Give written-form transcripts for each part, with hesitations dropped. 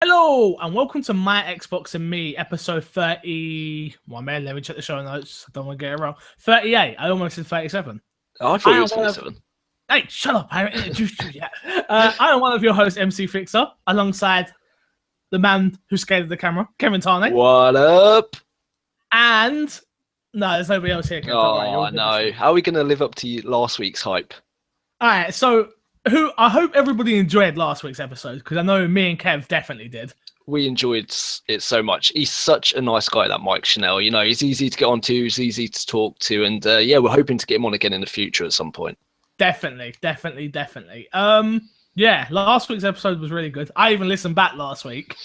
Hello and welcome to My Xbox and Me, episode 30. Well, man, let me check the show notes. I don't want to get it wrong. 38. I almost said 37. Oh, I thought it was 37. Hey, shut up. I haven't introduced you yet. I am one of your hosts, MC Fixer, alongside the man who scared of the camera, Kevin Tarnay. What up? And no, there's nobody else here. Kevin, Oh, no. How are we going to live up to last week's hype? All right, so I hope everybody enjoyed last week's episode, because I know me and Kev definitely did. We enjoyed it so much. He's such a nice guy, that Mike Chanel. You know, he's easy to get onto, he's easy to talk to, and yeah, we're hoping to get him on again in the future at some point. Definitely. Yeah, last week's episode was really good. I even listened back last week.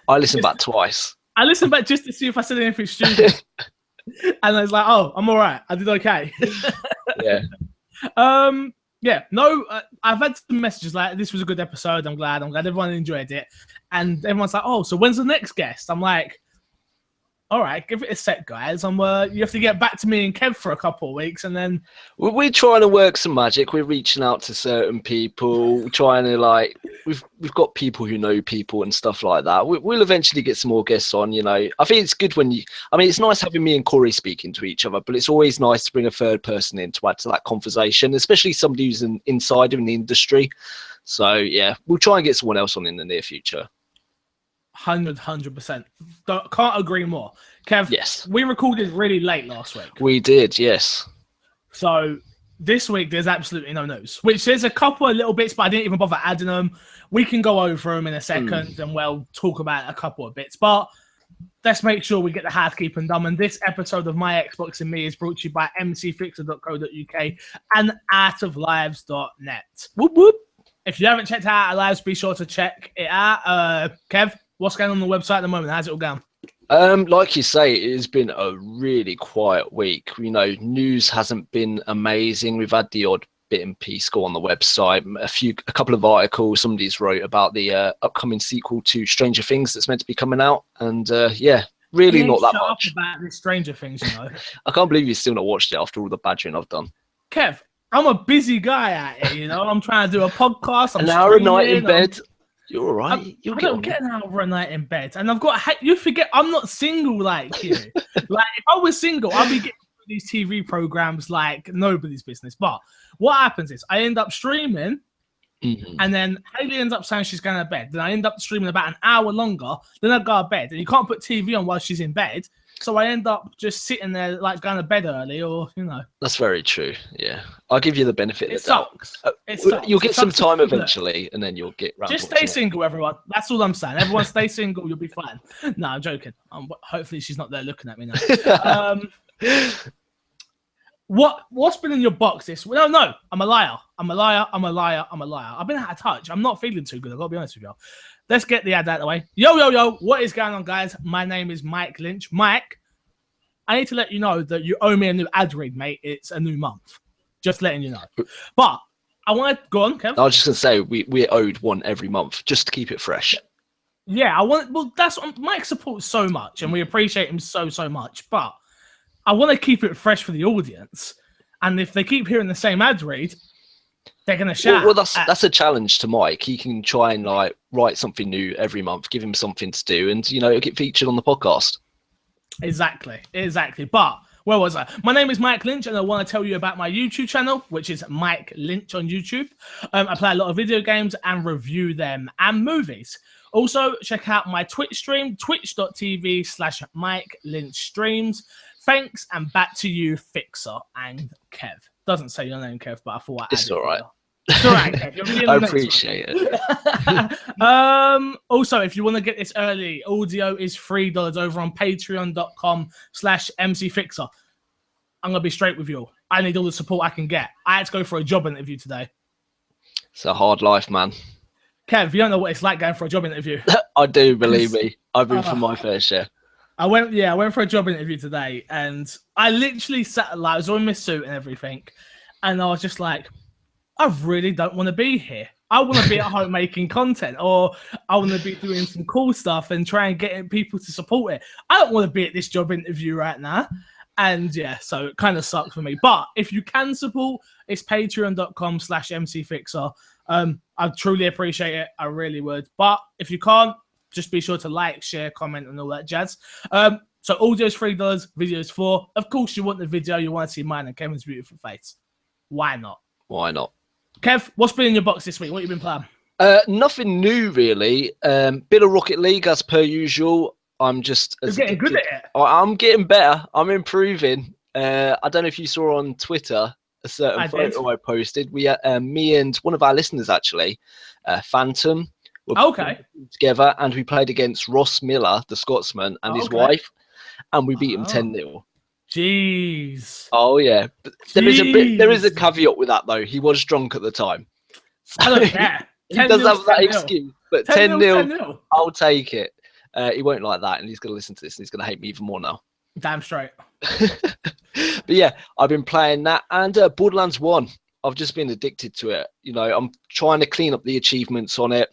I listened back twice. I listened back just to see if I said anything stupid. And I was like, oh, I'm all right. I did okay. Yeah. Yeah, no, I've had some messages like, this was a good episode. I'm glad everyone enjoyed it. And everyone's like, oh, so when's the next guest? I'm like, all right, give it a sec, guys. You have to get back to me and Kev for a couple of weeks, and then We're trying to work some magic. We're reaching out to certain people, trying to we've got people who know people and stuff like that. We'll eventually get some more guests on. You know, I think it's good it's nice having me and Corey speaking to each other, but it's always nice to bring a third person in to add to that conversation, especially somebody who's an insider in the industry. So yeah, we'll try and get someone else on in the near future. 100%. Can't agree more. Kev, yes, we recorded really late last week. We did, yes. So this week there's absolutely no news, which there's a couple of little bits, but I didn't even bother adding them. We can go over them in a second and we'll talk about a couple of bits, but let's make sure we get the housekeeping done. And this episode of My Xbox and Me is brought to you by mcfixer.co.uk and outoflives.net. Whoop whoop. If you haven't checked out our lives, be sure to check it out. Kev, what's going on the website at the moment? How's it all going? Like you say, it has been a really quiet week. You know, news hasn't been amazing. We've had the odd bit and piece go on the website, a couple of articles somebody's wrote about the upcoming sequel to Stranger Things that's meant to be coming out, and yeah, really not that much about this Stranger Things, you know. I can't believe you've still not watched it after all the badgering I've done. Kev, I'm a busy guy out here, you know. I'm trying to do a podcast. An hour a night in bed. You're all right. I don't get an hour a night in bed. And you forget, I'm not single like you. Like, if I was single, I'd be getting these TV programs like nobody's business. But what happens is I end up streaming, and then Haley ends up saying she's going to bed. Then I end up streaming about an hour longer. Then I go to bed. And you can't put TV on while she's in bed. So I end up just sitting there, like, going to bed early, or, you know. That's very true, yeah. I'll give you the benefit of the doubt. It sucks. You'll get some time eventually, and then you'll get round. Just stay single, everyone. That's all I'm saying. Everyone stay single, you'll be fine. No, I'm joking. Hopefully she's not there looking at me now. What's been in your box this week? No, I'm a liar. I've been out of touch. I'm not feeling too good, I've got to be honest with you. Let's get the ad out of the way. Yo, what is going on, guys? My name is Mike Lynch. Mike, I need to let you know that you owe me a new ad read, mate. It's a new month. Just letting you know. But I want to go on, Kev. I was just going to say, we're owed one every month, just to keep it fresh. Yeah, that's what Mike supports so much, and we appreciate him so much. But I want to keep it fresh for the audience. And if they keep hearing the same ad read, they're going to shout. Well, that's a challenge to Mike. He can try and write something new every month, give him something to do, and it'll get featured on the podcast. Exactly. But where was I? My name is Mike Lynch, and I want to tell you about my YouTube channel, which is Mike Lynch on YouTube. I play a lot of video games and review them and movies. Also, check out my Twitch stream, twitch.tv/Mike Lynch streams. Thanks, and back to you, Fixer and Kev. Doesn't say your name, Kev, but I thought it's all right. It's all right, Kev. You'll be in the I next appreciate one. it. Also, if you want to get this early, audio is $3 over on patreon.com/MCFixer. I'm going to be straight with you. I need all the support I can get. I had to go for a job interview today. It's a hard life, man. Kev, you don't know what it's like going for a job interview. I do, believe me. I've been for my fair share. I went for a job interview today, and I literally sat, I was wearing my suit and everything, and I was just like, I really don't want to be here. I want to be at home making content, or I want to be doing some cool stuff and try and get people to support it. I don't want to be at this job interview right now. And yeah, so it kind of sucks for me. But if you can support, it's patreon.com/MCFixer. I truly appreciate it. I really would. But if you can't, Just be sure to like, share, comment, and all that jazz. So audio is $3, video is $4. Of course, you want the video, you want to see mine and Kevin's beautiful face. Why not? Why not? Kev, what's been in your box this week? What have you been playing? Nothing new, really. Bit of Rocket League, as per usual. I'm just getting good at it. I'm getting better. I'm improving. I don't know if you saw on Twitter a certain photo I posted. We, me and one of our listeners, actually, Phantom, were together, and we played against Ross Miller, the Scotsman, and his wife, and we beat him 10-0. Jeez. Oh yeah. There is a caveat with that though. He was drunk at the time. So I don't care. He does have that excuse. But 10-0, I'll take it. He won't like that, and he's going to listen to this, and he's going to hate me even more now. Damn straight. But yeah, I've been playing that, and Borderlands 1. I've just been addicted to it. You know, I'm trying to clean up the achievements on it.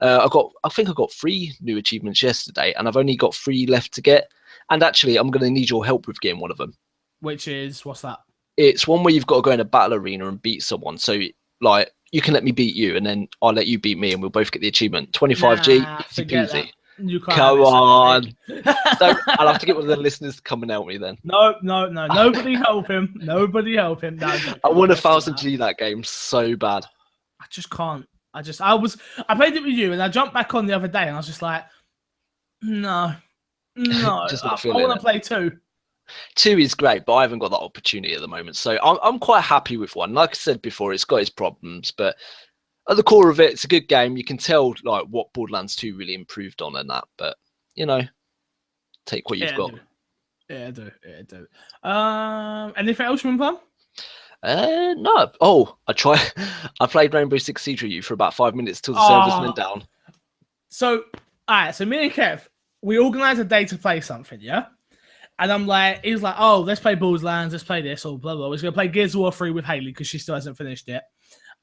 I think I got 3 new achievements yesterday, and I've only got 3 left to get. And actually, I'm going to need your help with getting one of them. Which is, what's that? It's one where you've got to go in a battle arena and beat someone. So, like, you can let me beat you, and then I'll let you beat me, and we'll both get the achievement. 25G, easy peasy. You can't. Come on. So I'll have to get one of the listeners to come and help me then. No. Nobody help him. Nobody help him. No, I want 1000G that game so bad. I just can't. I played it with you, and I jumped back on the other day, and I was just like, no. Just I want to play 2. 2 is great, but I haven't got that opportunity at the moment. So I'm quite happy with 1. Like I said before, it's got its problems, but at the core of it, it's a good game. You can tell like what Borderlands 2 really improved on and that. But you know, take what you've got. I do. Anything else you want to play? No. Oh, I played Rainbow Six Siege with you for about 5 minutes till the servers went down. So, alright. So me and Kev, we organised a day to play something, yeah. And I'm like, he's like, oh, let's play Borderlands, let's play this, or blah blah. We're gonna play Gears of War 3 with Haley because she still hasn't finished it.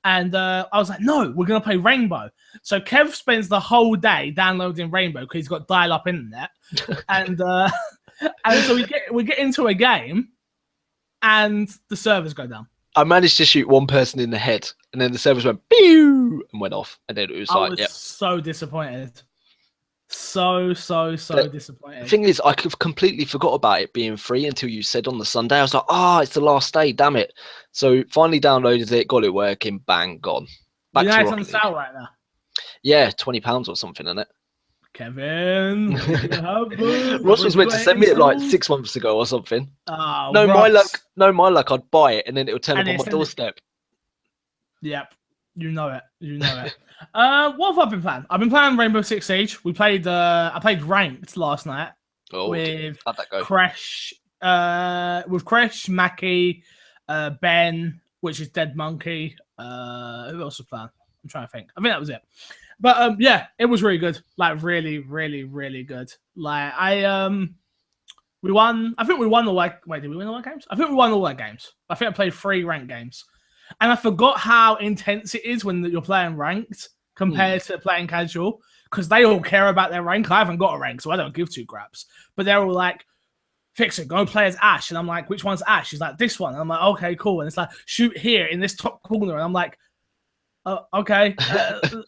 And I was like, no, we're going to play Rainbow. So Kev spends the whole day downloading Rainbow because he's got dial-up internet. And so we get into a game and the servers go down. I managed to shoot one person in the head and then the servers went pew and went off. And then it was like, yeah. So disappointed. So disappointed. The thing is, I completely forgot about it being free until you said on the Sunday. I was like, it's the last day, damn it. So finally downloaded it, got it working, bang, gone. Back to it's on sale right now. Yeah, £20 or something, isn't it? Kevin. Ross was meant to send me it like 6 months ago or something. Oh, no, Ross. my luck, I'd buy it and then it would turn up on my doorstep. Yep. You know it. What have I been playing? I've been playing Rainbow Six Siege. I played ranked last night with how'd that go? Crash, Mackie, Ben, which is Dead Monkey. Who else was playing? I'm trying to think. I think that was it. But yeah, it was really good. Like really, really, really good. Like we won. I think we won all that. Wait, did we win all our games? I think we won all our games. I think I played 3 ranked games. And I forgot how intense it is when you're playing ranked compared to playing casual, because they all care about their rank. I haven't got a rank, so I don't give 2 craps. But they're all like, Fixer, go play as Ash. And I'm like, which one's Ash? She's like, this one. And I'm like, okay, cool. And it's like, shoot here in this top corner. And I'm like, okay.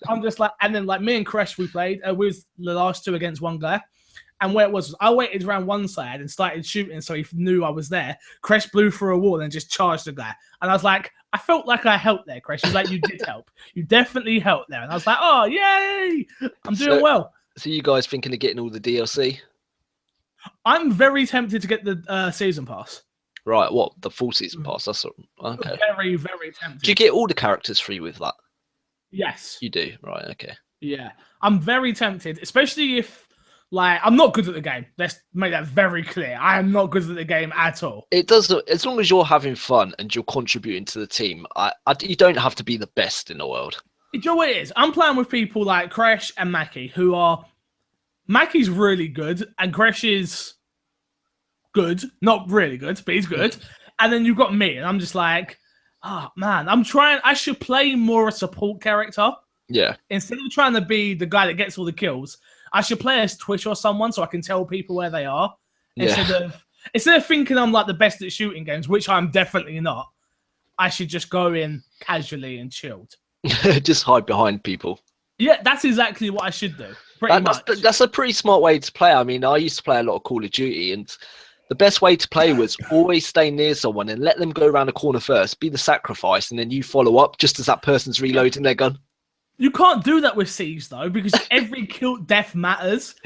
I'm just like, and then like me and Crash, we played. We was the last 2 against one guy. And where it was, I waited around one side and started shooting so he knew I was there. Crash blew through a wall and just charged the guy. And I was like, I felt like I helped there, Crash. He's like, you did help. You definitely helped there. And I was like, oh, yay. I'm doing well. So you guys thinking of getting all the DLC? I'm very tempted to get the season pass. Right, what? The full season pass? That's okay. Very, very tempted. Do you get all the characters free with that? Yes. You do? Right, okay. Yeah. I'm very tempted, especially if, like, I'm not good at the game. Let's make that very clear. I am not good at the game at all. It does, as long as you're having fun and you're contributing to the team, you don't have to be the best in the world. You know what it is? I'm playing with people like Crash and Mackie, who are... Mackie's really good, and Crash is good. Not really good, but he's good. And then you've got me, and I'm just like, oh, man, I should play more a support character. Yeah. Instead of trying to be the guy that gets all the kills, I should play as Twitch or someone so I can tell people where they are. Instead of thinking I'm like the best at shooting games, which I'm definitely not. I should just go in casually and chilled. Just hide behind people. Yeah, that's exactly what I should do. pretty much. That's a pretty smart way to play. I mean, I used to play a lot of Call of Duty, and the best way to play was always stay near someone and let them go around the corner first, be the sacrifice, and then you follow up just as that person's reloading their gun. You can't do that with Siege, though, because every kill death matters.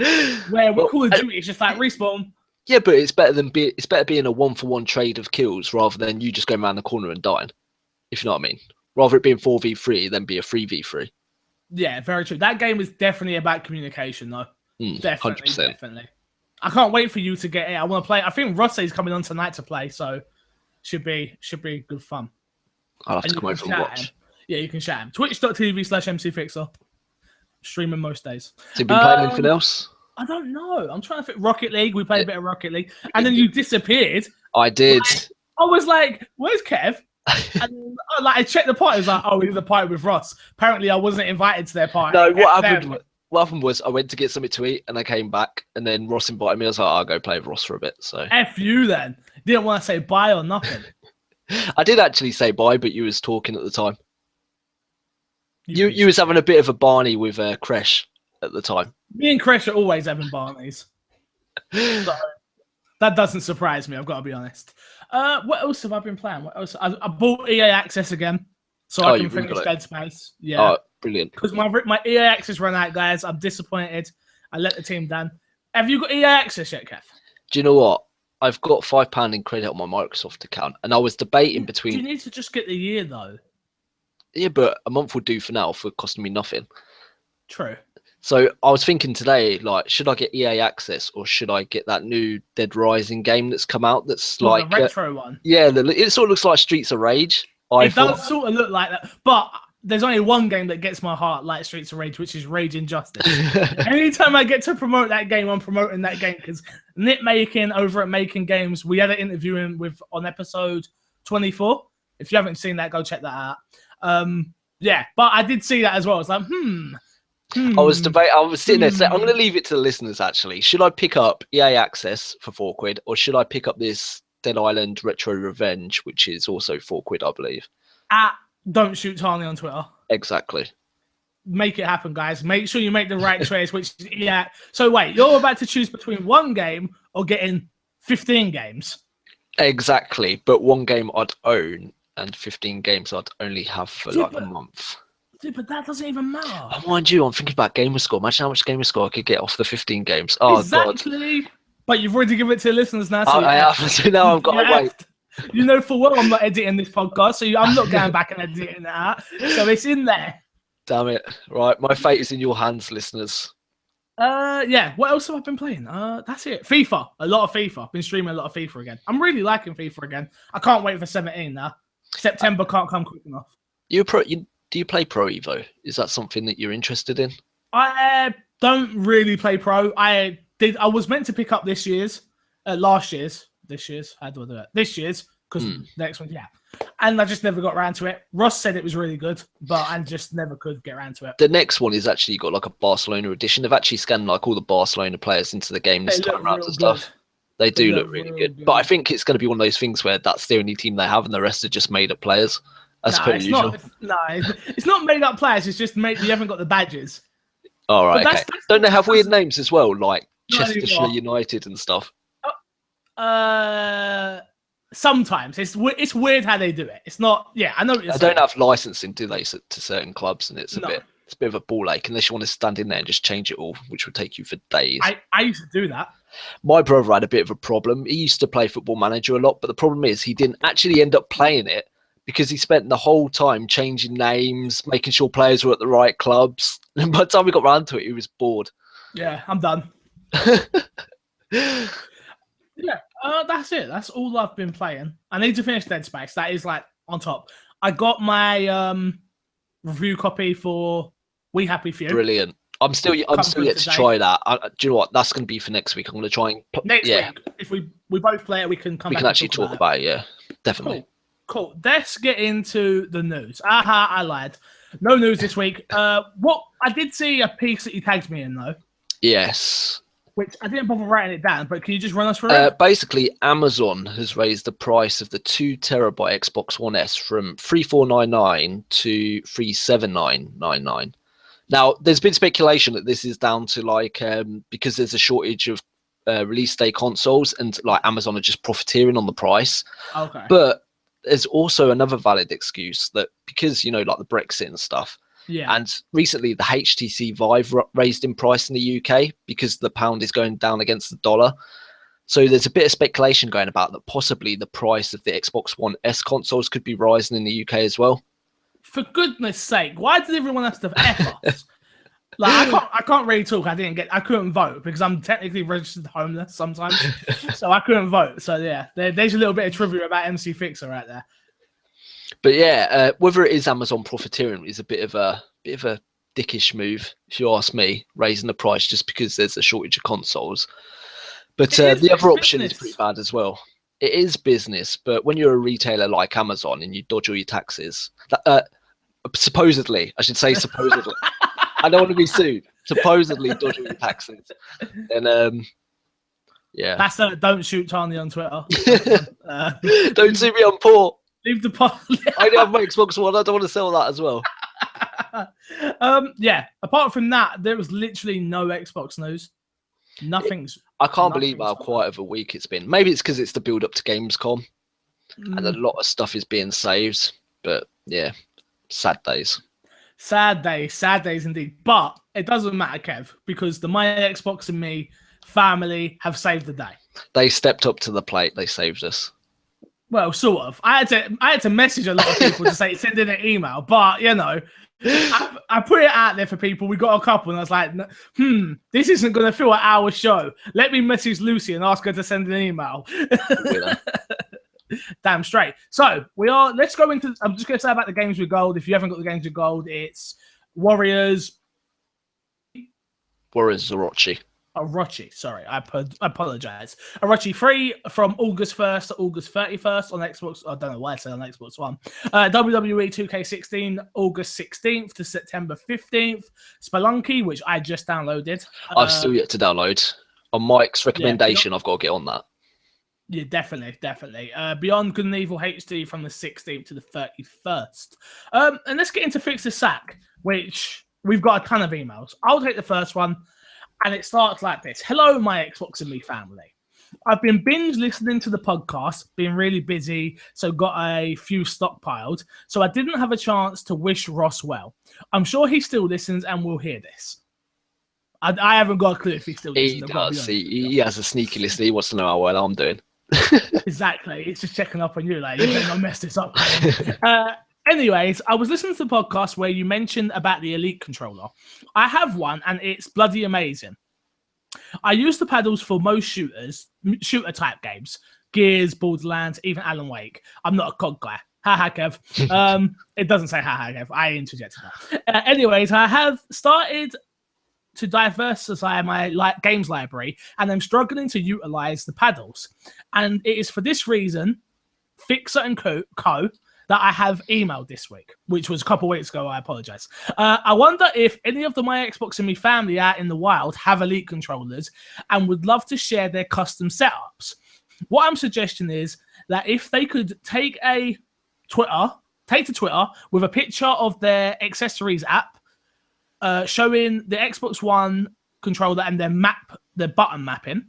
Where with Call of Duty, it's just like respawn. Yeah, but it's better being a 1-for-1 trade of kills rather than you just going around the corner and dying, if you know what I mean. Rather it being 4v3 than be a 3v3. Yeah, very true. That game is definitely about communication, though. Definitely, 100%. definitely. I can't wait for you to get it. I want to play. I think Ross's coming on tonight to play, so should be good fun. I'll have to come over and watch. Yeah, you can chat him. Twitch.tv/MCFixer. Streaming most days. Has he been playing anything else? I don't know. I'm trying to think. Rocket League. We played a bit of Rocket League, and then you disappeared. I did. I was like, "Where's Kev?" And I checked the party. I was like, "Oh, he's in the party with Ross." Apparently, I wasn't invited to their party. No, what happened was I went to get something to eat, and I came back, and then Ross invited me. I was like, "I'll go play with Ross for a bit." So F you then. Didn't want to say bye or nothing. I did actually say bye, but you was talking at the time. You was having a bit of a Barney with Kresh at the time. Me and Kresh are always having Barneys. So, that doesn't surprise me, I've got to be honest. What else have I been playing? What else? I bought EA Access again, so I can finish Dead Space. Yeah. Oh, brilliant. Because my EA Access ran out, guys. I'm disappointed. I let the team down. Have you got EA Access yet, Kev? Do you know what? I've got £5 in credit on my Microsoft account, and I was debating between... Do you need to just get the year, though? Yeah, but a month would do for now for costing me nothing. True. So I was thinking today, like, should I get EA Access or should I get that new Dead Rising game that's come out? That's like the retro one. Yeah, it sort of looks like Streets of Rage. It does sort of look like that, but there's only one game that gets my heart like Streets of Rage, which is Rage Injustice. Anytime I get to promote that game, I'm promoting that game because Nitmaking over at Making Games, we had an interview on episode 24. If you haven't seen that, go check that out. Yeah, but I did see that as well. I was like, I was sitting there saying, I'm going to leave it to the listeners, actually. Should I pick up EA Access for £4, or should I pick up this Dead Island Retro Revenge, which is also £4, I believe? Don't shoot Tani on Twitter. Exactly. Make it happen, guys. Make sure you make the right choice, which is EA. So wait, you're about to choose between one game or getting 15 games? Exactly, but one game I'd own and 15 games I'd only have for a month. Dude, but that doesn't even matter. Oh, mind you, I'm thinking about Gamerscore. Imagine how much Gamerscore I could get off the 15 games. Oh, exactly. God. But you've already given it to the listeners now. So I have. So now I've got to wait. You know full well I'm not editing this podcast, so I'm not going back and editing that out. So it's in there. Damn it. Right, my fate is in your hands, listeners. Yeah, what else have I been playing? That's it. FIFA. A lot of FIFA. Been streaming a lot of FIFA again. I'm really liking FIFA again. I can't wait for 17 now. September can't come quick enough. Do you play Pro Evo? Is that something that you're interested in? I don't really play Pro. I was meant to pick up this year's. How do I do it? This year's, because next one, yeah. And I just never got around to it. Ross said it was really good, but I just never could get around to it. The next one is actually got like a Barcelona edition. They've actually scanned like all the Barcelona players into the game this time around and stuff. They do look really good. But I think it's going to be one of those things where that's the only team they have and the rest are just made up players. As per usual. It's not made up players. It's just you haven't got the badges. All right. Okay. Don't they have weird names as well, like Chestershire United and stuff? Sometimes it's weird how they do it. It's not. Yeah, I know. They don't have licensing, do they, to certain clubs, and it's a bit of a ball ache unless you want to stand in there and just change it all, which would take you for days. I used to do that. My brother had a bit of a problem. He used to play Football Manager a lot, but the problem is he didn't actually end up playing it because he spent the whole time changing names, making sure players were at the right clubs. And by the time we got around to it, he was bored. Yeah, I'm done. Yeah, that's it. That's all I've been playing. I need to finish Dead Space. That is like on top. I got my review copy for We Happy Few. Brilliant. I'm still yet to try that. Do you know what? That's going to be for next week. I'm going to try and next week. If we both play it, we can come. We back can actually talk about it. Yeah, definitely. Cool. Let's get into the news. I lied. No news this week. What I did see a piece that you tagged me in though. Yes. Which I didn't bother writing it down, but can you just run us through it? Basically, Amazon has raised the price of the 2 terabyte Xbox One S from $3,499 to $3,799. Now, there's been speculation that this is down to like because there's a shortage of release day consoles, and like Amazon are just profiteering on the price. Okay. But there's also another valid excuse that because, like the Brexit and stuff. Yeah. And recently the HTC Vive raised in price in the UK because the pound is going down against the dollar. So there's a bit of speculation going about that possibly the price of the Xbox One S consoles could be rising in the UK as well. For goodness sake, why did everyone have to F us? Like, I can't really talk. I couldn't vote because I'm technically registered homeless sometimes, so I couldn't vote. So yeah, there's a little bit of trivia about MC Fixer right there. But yeah, whether it is Amazon profiteering is a bit of a dickish move, if you ask me, raising the price just because there's a shortage of consoles. But the other option is pretty bad as well. It is business, but when you're a retailer like Amazon and you dodge all your taxes, supposedly, I should say supposedly. I don't want to be sued. Supposedly dodging your taxes. And yeah. That's don't shoot Tanya on Twitter. Don't sue me, I'm poor. Leave the pot. I only have my Xbox One. I don't want to sell that as well. Yeah. Apart from that, there was literally no Xbox news. I can't believe how quiet of a week it's been. Maybe it's because it's the build up to Gamescom, and a lot of stuff is being saved. But yeah, sad days. Sad days indeed. But it doesn't matter, Kev, because the My Xbox and Me family have saved the day. They stepped up to the plate. They saved us. Well, sort of. I had to message a lot of people to say send in an email, but I put it out there for people. We got a couple, and I was like, this isn't going to fill an hour show. Let me message Lucy and ask her to send an email. Damn straight. So let's go into. I'm just going to say about the games with gold. If you haven't got the games with gold, it's Warriors Orochi, sorry, I apologize. Orochi 3 from August 1st to August 31st on Xbox. I don't know why I said on Xbox One. WWE 2K16 August 16th to September 15th. Spelunky, which I just downloaded. I've still yet to download. On Mike's recommendation, I've got to get on that. Yeah, definitely. Beyond Good and Evil HD from the 16th to the 31st. And let's get into Fix the Sack, which we've got a ton of emails. I'll take the first one. And it starts like this. Hello, my Xbox and Me family. I've been binge listening to the podcast, been really busy, so got a few stockpiled. So I didn't have a chance to wish Ross well. I'm sure he still listens and will hear this. I haven't got a clue if he still listens. He does. He has a sneaky listen. He wants to know how well I'm doing. Exactly. It's just checking up on you. Like, you better not mess this up. Anyways, I was listening to the podcast where you mentioned about the Elite controller. I have one, and it's bloody amazing. I use the paddles for most shooter-type games. Gears, Borderlands, even Alan Wake. I'm not a COD guy. Haha, Kev. It doesn't say haha, Kev. I interjected that. Anyways, I have started to diversify my games library, and I'm struggling to utilize the paddles. And it is for this reason, Fixer and Co., that I have emailed this week, which was a couple weeks ago. I apologize. I wonder if any of the My Xbox and Me family out in the wild have Elite controllers and would love to share their custom setups. What I'm suggesting is that if they could take to Twitter with a picture of their accessories app, showing the Xbox One controller and their button mapping,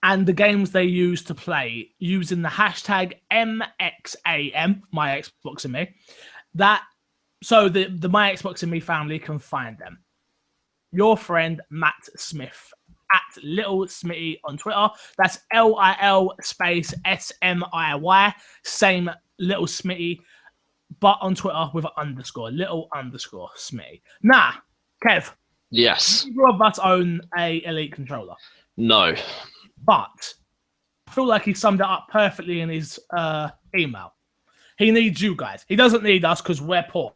and the games they use to play using the hashtag MXAM, My Xbox and Me, so the My Xbox and Me family can find them. Your friend Matt Smith at Little Smitty on Twitter. That's LIL space SMIY. Same Little Smitty, but on Twitter with an underscore, little underscore Smitty. Now, Kev. Yes. Neither of us own a Elite controller. No. But I feel like he summed it up perfectly in his email. He needs you guys. He doesn't need us because we're poor.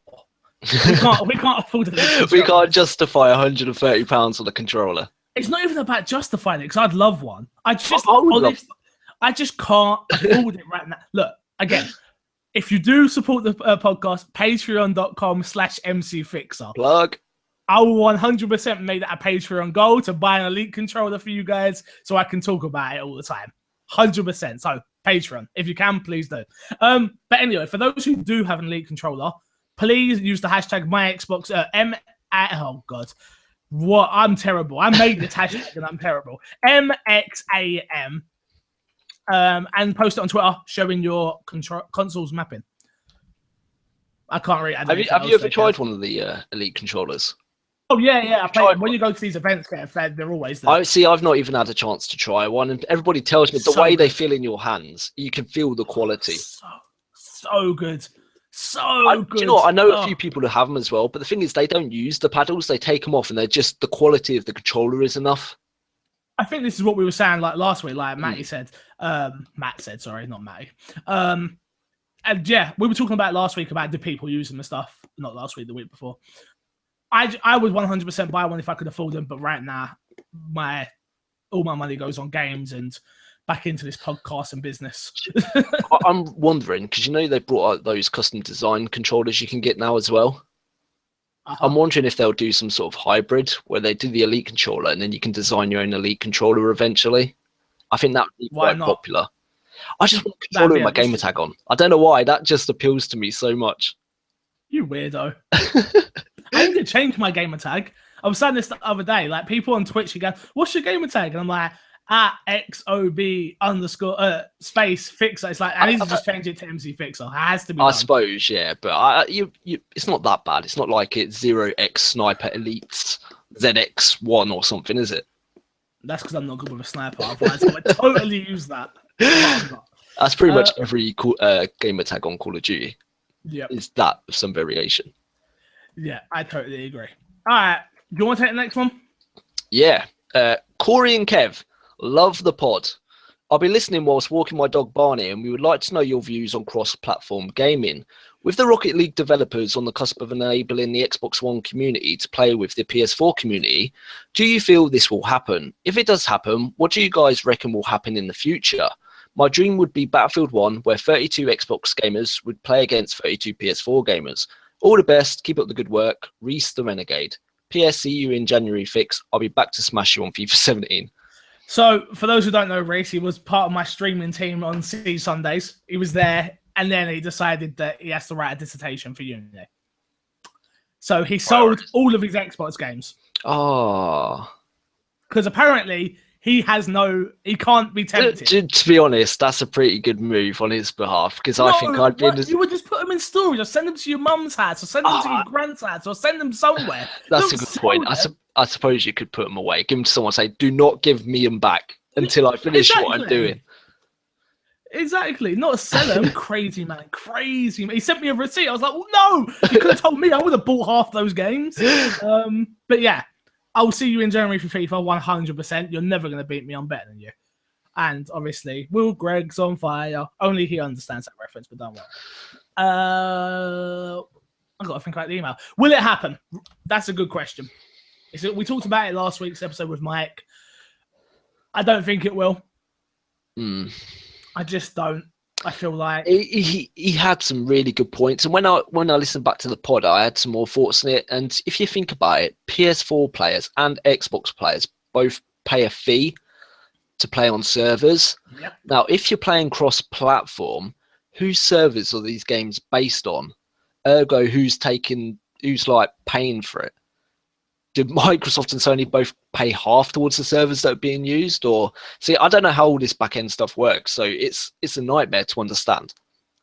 We can't afford it. We can't justify £130 on a controller. It's not even about justifying it because I'd love one. I just can't afford it right now. Look, again, if you do support the podcast, patreon.com/MCFixer. Plug. I will 100% make that a Patreon goal to buy an Elite controller for you guys so I can talk about it all the time. 100%. So, Patreon. If you can, please do. But anyway, for those who do have an Elite controller, please use the hashtag myXbox oh god, what, I'm terrible. I made this hashtag and I'm terrible. MXAM, and post it on Twitter showing your consoles mapping. I can't read. Have you ever tried one of the Elite controllers? Oh yeah. I play, when you go to these events, they're always there. I've not even had a chance to try one, and everybody tells me the way they feel in your hands, you can feel the quality. So good. Good. Do you know what? I know a few people who have them as well, but the thing is, they don't use the paddles; they take them off, and they're just the quality of the controller is enough. I think this is what we were saying like last week, like Matty said. Matt said, sorry, not Matty. And yeah, we were talking about last week about the people using the stuff. Not last week, the week before. I would 100% buy one if I could afford them, but right now, all my money goes on games and back into this podcast and business. I'm wondering, because you know they brought out those custom design controllers you can get now as well. I'm wondering if they'll do some sort of hybrid where they do the Elite controller and then you can design your own Elite controller eventually. I think that would be quite popular. I just want a controller with my gamertag on. I don't know why. That just appeals to me so much. You weirdo. I need to change my gamertag. I was saying this the other day. Like, people on Twitch, you go, what's your gamertag? And I'm like, XoB space Fixer. It's like, I need to just change it to MC Fixer. It has to be done. I suppose, yeah. But it's not that bad. It's not like it's 0x Sniper Elites ZX1 or something, is it? That's because I'm not good with a sniper. Otherwise, I would totally use that. That's pretty much every gamertag on Call of Duty. Yeah, it's that of some variation. Yeah, I totally agree. All right, do you want to take the next one? Yeah, Corey and Kev, love the pod. I'll be listening whilst walking my dog Barney, and we would like to know your views on cross-platform gaming. With the Rocket League developers on the cusp of enabling the Xbox One community to play with the PS4 community, do you feel this will happen? If it does happen, what do you guys reckon will happen in the future? My dream would be Battlefield 1, where 32 Xbox gamers would play against 32 PS4 gamers. All the best, keep up the good work, Reese the Renegade. PS, see you in January, Fix. I'll be back to smash you on FIFA 17. So, for those who don't know, Reese, he was part of my streaming team on C Sundays. He was there, and then he decided that he has to write a dissertation for uni. So, he sold all of his Xbox games. Oh. Because apparently, he can't be tempted. To be honest, that's a pretty good move on his behalf, because I think I'd be... You would just put them in storage, or send them to your mum's house, or send them to your grand's house, or send them somewhere. That's a good point. I suppose you could put them away. Give them to someone, say, do not give me them back until I finish what I'm doing. Exactly. Not sell them. Crazy, man. Crazy. He sent me a receipt. I was like, well, no! You could have told me. I would have bought half those games. But yeah, I'll see you in January for FIFA, 100%. You're never going to beat me. I'm better than you. And obviously, Will Gregg's on fire. Only he understands that reference, but don't worry. I've got to think about the email. Will it happen? That's a good question. We talked about it last week's episode with Mike. I don't think it will. I just don't. I feel like he had some really good points, and when I listened back to the pod, I had some more thoughts on it. And if you think about it, PS4 players and Xbox players both pay a fee to play on servers. Yep. Now, if you're playing cross-platform, whose servers are these games based on? Ergo, who's like paying for it? Did Microsoft and Sony both pay half towards the servers that are being used? Or see, I don't know how all this back-end stuff works, so it's a nightmare to understand.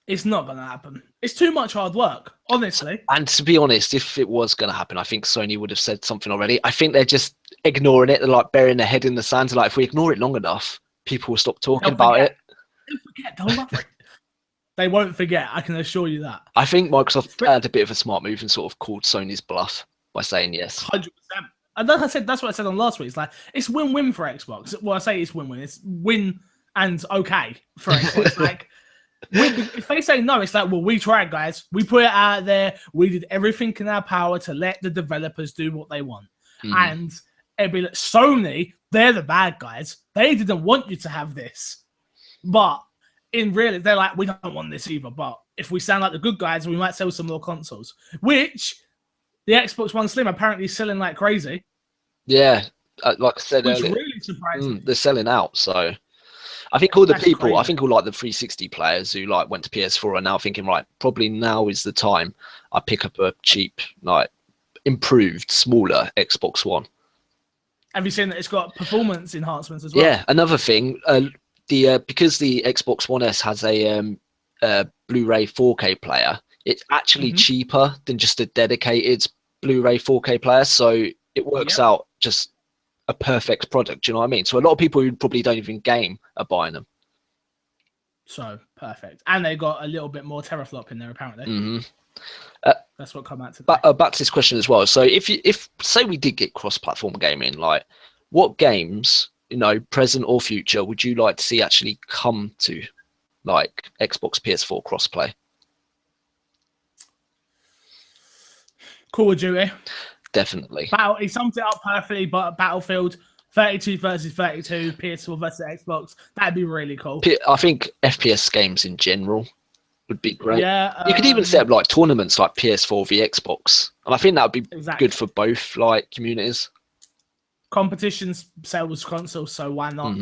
It's not going to happen. It's too much hard work, honestly. And to be honest, if it was going to happen, I think Sony would have said something already. I think they're just ignoring it. They're like burying their head in the sand. Like, if we ignore it long enough, people will stop talking about it. They'll forget. Don't worry. They won't forget. I can assure you that. I think Microsoft had a bit of a smart move and sort of called Sony's bluff by saying yes. 100%. And like I said, that's what I said on last week. It's like, it's win-win for Xbox. Well, I say it's win-win. It's win and okay for Xbox. Like, if they say no, it's like, well, we tried, guys. We put it out there. We did everything in our power to let the developers do what they want. And it'd be like, Sony, they're the bad guys. They didn't want you to have this. But in reality, they're like, we don't want this either. But if we sound like the good guys, we might sell some more consoles. Which the Xbox One Slim apparently is selling like crazy. Yeah, like I said which earlier, really surprised me. They're selling out. So I think all the That's people, crazy. I think all like the 360 players who like went to PS4 are now thinking, right, probably now is the time I pick up a cheap, like improved, smaller Xbox One. Have you seen that it's got performance enhancements as well? Yeah, another thing, because the Xbox One S has a Blu-ray 4K player, it's actually cheaper than just a dedicated Blu-ray 4K player, so it works out just a perfect product. Do you know what I mean? So a lot of people who probably don't even game are buying them. So perfect, and they got a little bit more teraflop in there apparently. That's what come out today. But back to this question as well. So if say we did get cross-platform gaming, like what games, you know, present or future, would you like to see actually come to like Xbox PS4 crossplay? Call of Duty. Definitely. He summed it up perfectly, but Battlefield 32 versus 32, PS4 versus Xbox, that'd be really cool. I think FPS games in general would be great. Yeah, you could even set up like tournaments like PS4 v Xbox, and I think that would be good for both like communities. Competitions sells consoles, so why not?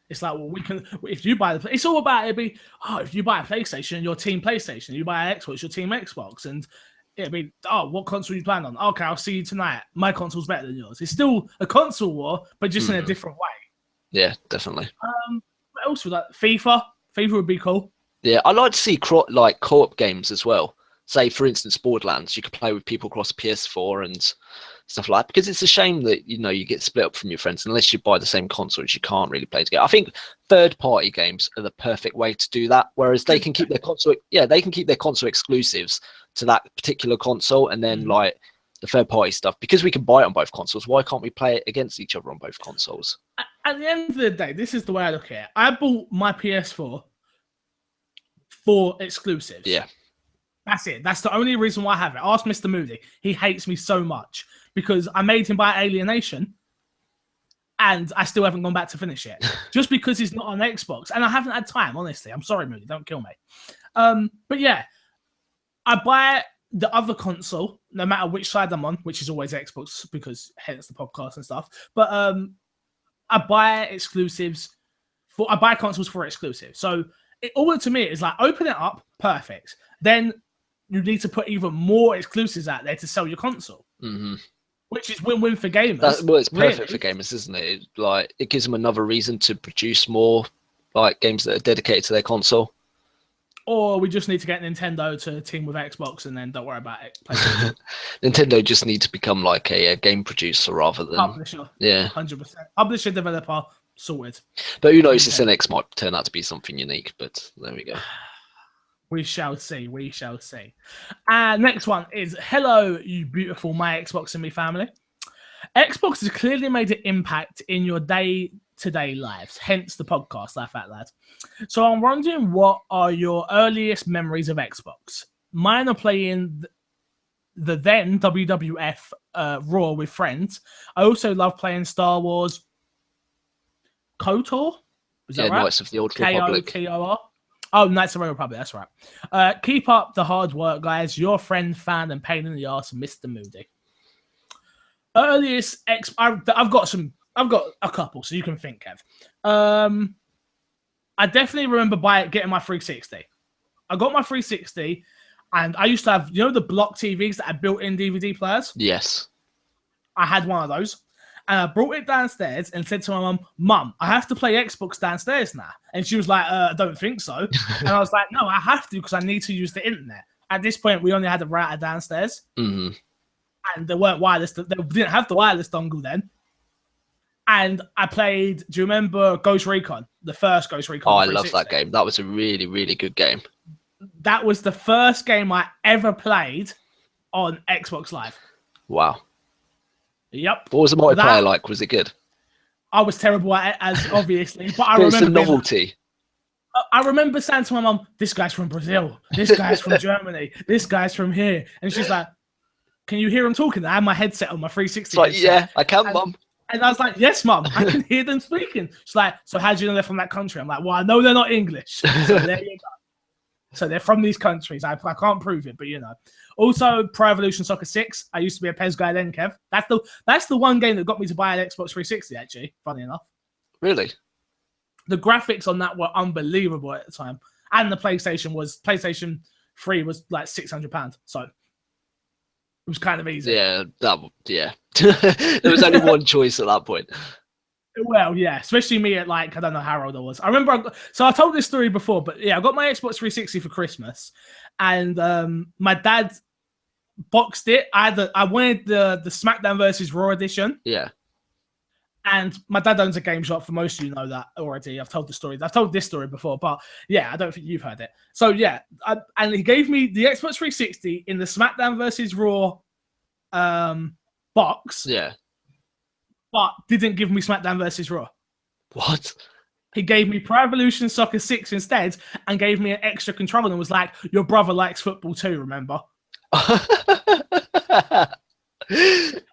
It's like, well, we can. If you buy it's all about if you buy a PlayStation, your team PlayStation. You buy an Xbox, your team Xbox, and it'd be, what console you plan on? Okay, I'll see you tonight. My console's better than yours. It's still a console war, but just in a different way. Yeah, definitely. What else would FIFA? FIFA would be cool. Yeah, I'd like to see like co-op games as well. Say, for instance, Borderlands, you could play with people across PS4 and stuff like that, because it's a shame that, you know, you get split up from your friends. Unless you buy the same consoles, you can't really play together. I think third-party games are the perfect way to do that, whereas they can keep their console, they can keep their console exclusives to that particular console, and then like the third-party stuff, because we can buy it on both consoles, why can't we play it against each other on both consoles? At the end of the day, this is the way I look at it. I bought my PS4 for exclusives. Yeah. That's it. That's the only reason why I have it. Ask Mr. Moody. He hates me so much because I made him buy Alienation and I still haven't gone back to finish it. Just because he's not on Xbox. And I haven't had time, honestly. I'm sorry, Moody. Don't kill me. But yeah, I buy the other console, no matter which side I'm on, which is always Xbox because hence the podcast and stuff. But I buy exclusives. I buy consoles for exclusives. So all to me is like, open it up, perfect. Then you need to put even more exclusives out there to sell your console, which is win-win for gamers. Well, it's perfect for gamers, isn't it? Like, it gives them another reason to produce more like games that are dedicated to their console. Or we just need to get Nintendo to team with Xbox, and then don't worry about it. Nintendo just need to become like a game producer rather than publisher. Yeah, 100%. Publisher, developer, sorted. But who knows? This NX might turn out to be something unique. But there we go. We shall see. We shall see. Next one is, hello, you beautiful My Xbox and Me family. Xbox has clearly made an impact in your day-to-day lives, hence the podcast, Laugh Out Loud. So I'm wondering, what are your earliest memories of Xbox? Mine are playing the then WWF Raw with friends. I also love playing Star Wars KOTOR. Is that right? Knights of the Old Republic. KOTOR. Oh, Knights of the Republic, that's right. Keep up the hard work, guys. Your friend, fan, and pain in the ass, Mr. Moody. Earliest I've got a couple, so you can think, Kev. I definitely remember getting my 360. I got my 360, and I used to have, the block TVs that had built-in DVD players? Yes. I had one of those. And I brought it downstairs and said to my Mum, I have to play Xbox downstairs now. And she was like, I don't think so. And I was like, no, I have to because I need to use the internet. At this point, we only had a router downstairs. And they weren't wireless. They didn't have the wireless dongle then. And I played, do you remember Ghost Recon? The first Ghost Recon. Oh, I love that game. That was a really, really good game. That was the first game I ever played on Xbox Live. Wow. Yep. What was the multiplayer like? Was it good? I was terrible at it, as obviously, but I remember it's the novelty. I remember saying to my mum, "This guy's from Brazil. This guy's from Germany. This guy's from here," and she's like, "Can you hear him talking?" I had my headset on, my 360. Like, yeah, I can, Mum. And I was like, "Yes, Mum, I can hear them speaking." She's like, "So how do you know they're from that country?" I'm like, "Well, I know they're not English." So there you go. So they're from these countries. I can't prove it, but Also, Pro Evolution Soccer 6. I used to be a PES guy then, Kev. That's the one game that got me to buy an Xbox 360, actually, funny enough. Really? The graphics on that were unbelievable at the time, and the PlayStation 3 was like £600, so it was kind of easy. Yeah, there was only one choice at that point. Well, yeah, especially me at like, I don't know how old I was. I remember, so I told this story before, but yeah, I got my Xbox 360 for Christmas, and my dad boxed it. I wanted the SmackDown versus Raw edition. Yeah. And my dad owns a game shop. For most of you know that already. I've told the story. I've told this story before, but yeah, I don't think you've heard it. So yeah, and he gave me the Xbox 360 in the SmackDown versus Raw box. Yeah. But didn't give me SmackDown versus Raw. What? He gave me Pro Evolution Soccer 6 instead, and gave me an extra controller and was like, "Your brother likes football too, remember?"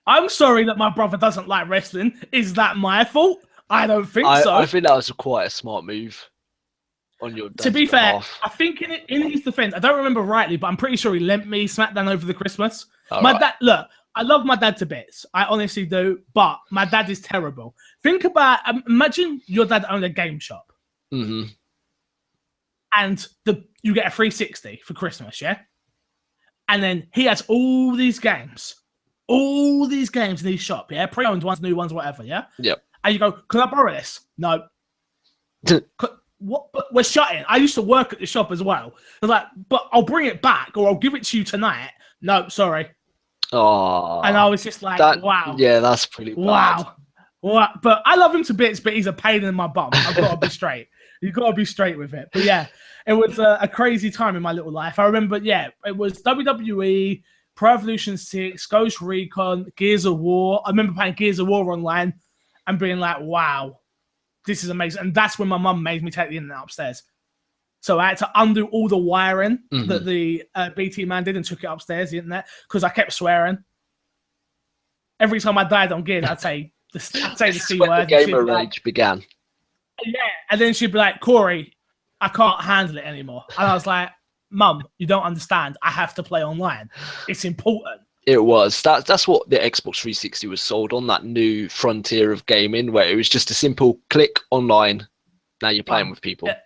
I'm sorry that my brother doesn't like wrestling. Is that my fault? I don't think so. I think that was quite a smart move on your dad's To be fair, behalf. I think in his defense, I don't remember rightly, but I'm pretty sure he lent me SmackDown over the Christmas. Dad, look, I love my dad to bits. I honestly do, but my dad is terrible. Think about, imagine your dad owned a game shop. Mm-hmm. And you get a 360 for Christmas, yeah? And then he has all these games in his shop, yeah? Pre-owned ones, new ones, whatever, yeah? Yep. And you go, can I borrow this? No. What? But we're shutting. I used to work at the shop as well. I was like, but I'll bring it back or I'll give it to you tonight. No, sorry. Oh. And I was just like, wow. Yeah, that's pretty bad. Wow. But I love him to bits, but he's a pain in my bum. I've got to be straight. You've got to be straight with it. But yeah, it was a crazy time in my little life. I remember, yeah, it was WWE, Pro Evolution 6, Ghost Recon, Gears of War. I remember playing Gears of War online and being like, wow, this is amazing. And that's when my mum made me take the internet upstairs. So I had to undo all the wiring that the BT man did and took it upstairs, the internet, because I kept swearing. Every time I died on Gears, I'd say the C word. The gamer rage began. Yeah, and then she'd be like, Corey, I can't handle it anymore. And I was like, Mum, you don't understand. I have to play online. It's important. It was. That's what the Xbox 360 was sold on, that new frontier of gaming, where it was just a simple click online. Now you're playing with people. Yeah.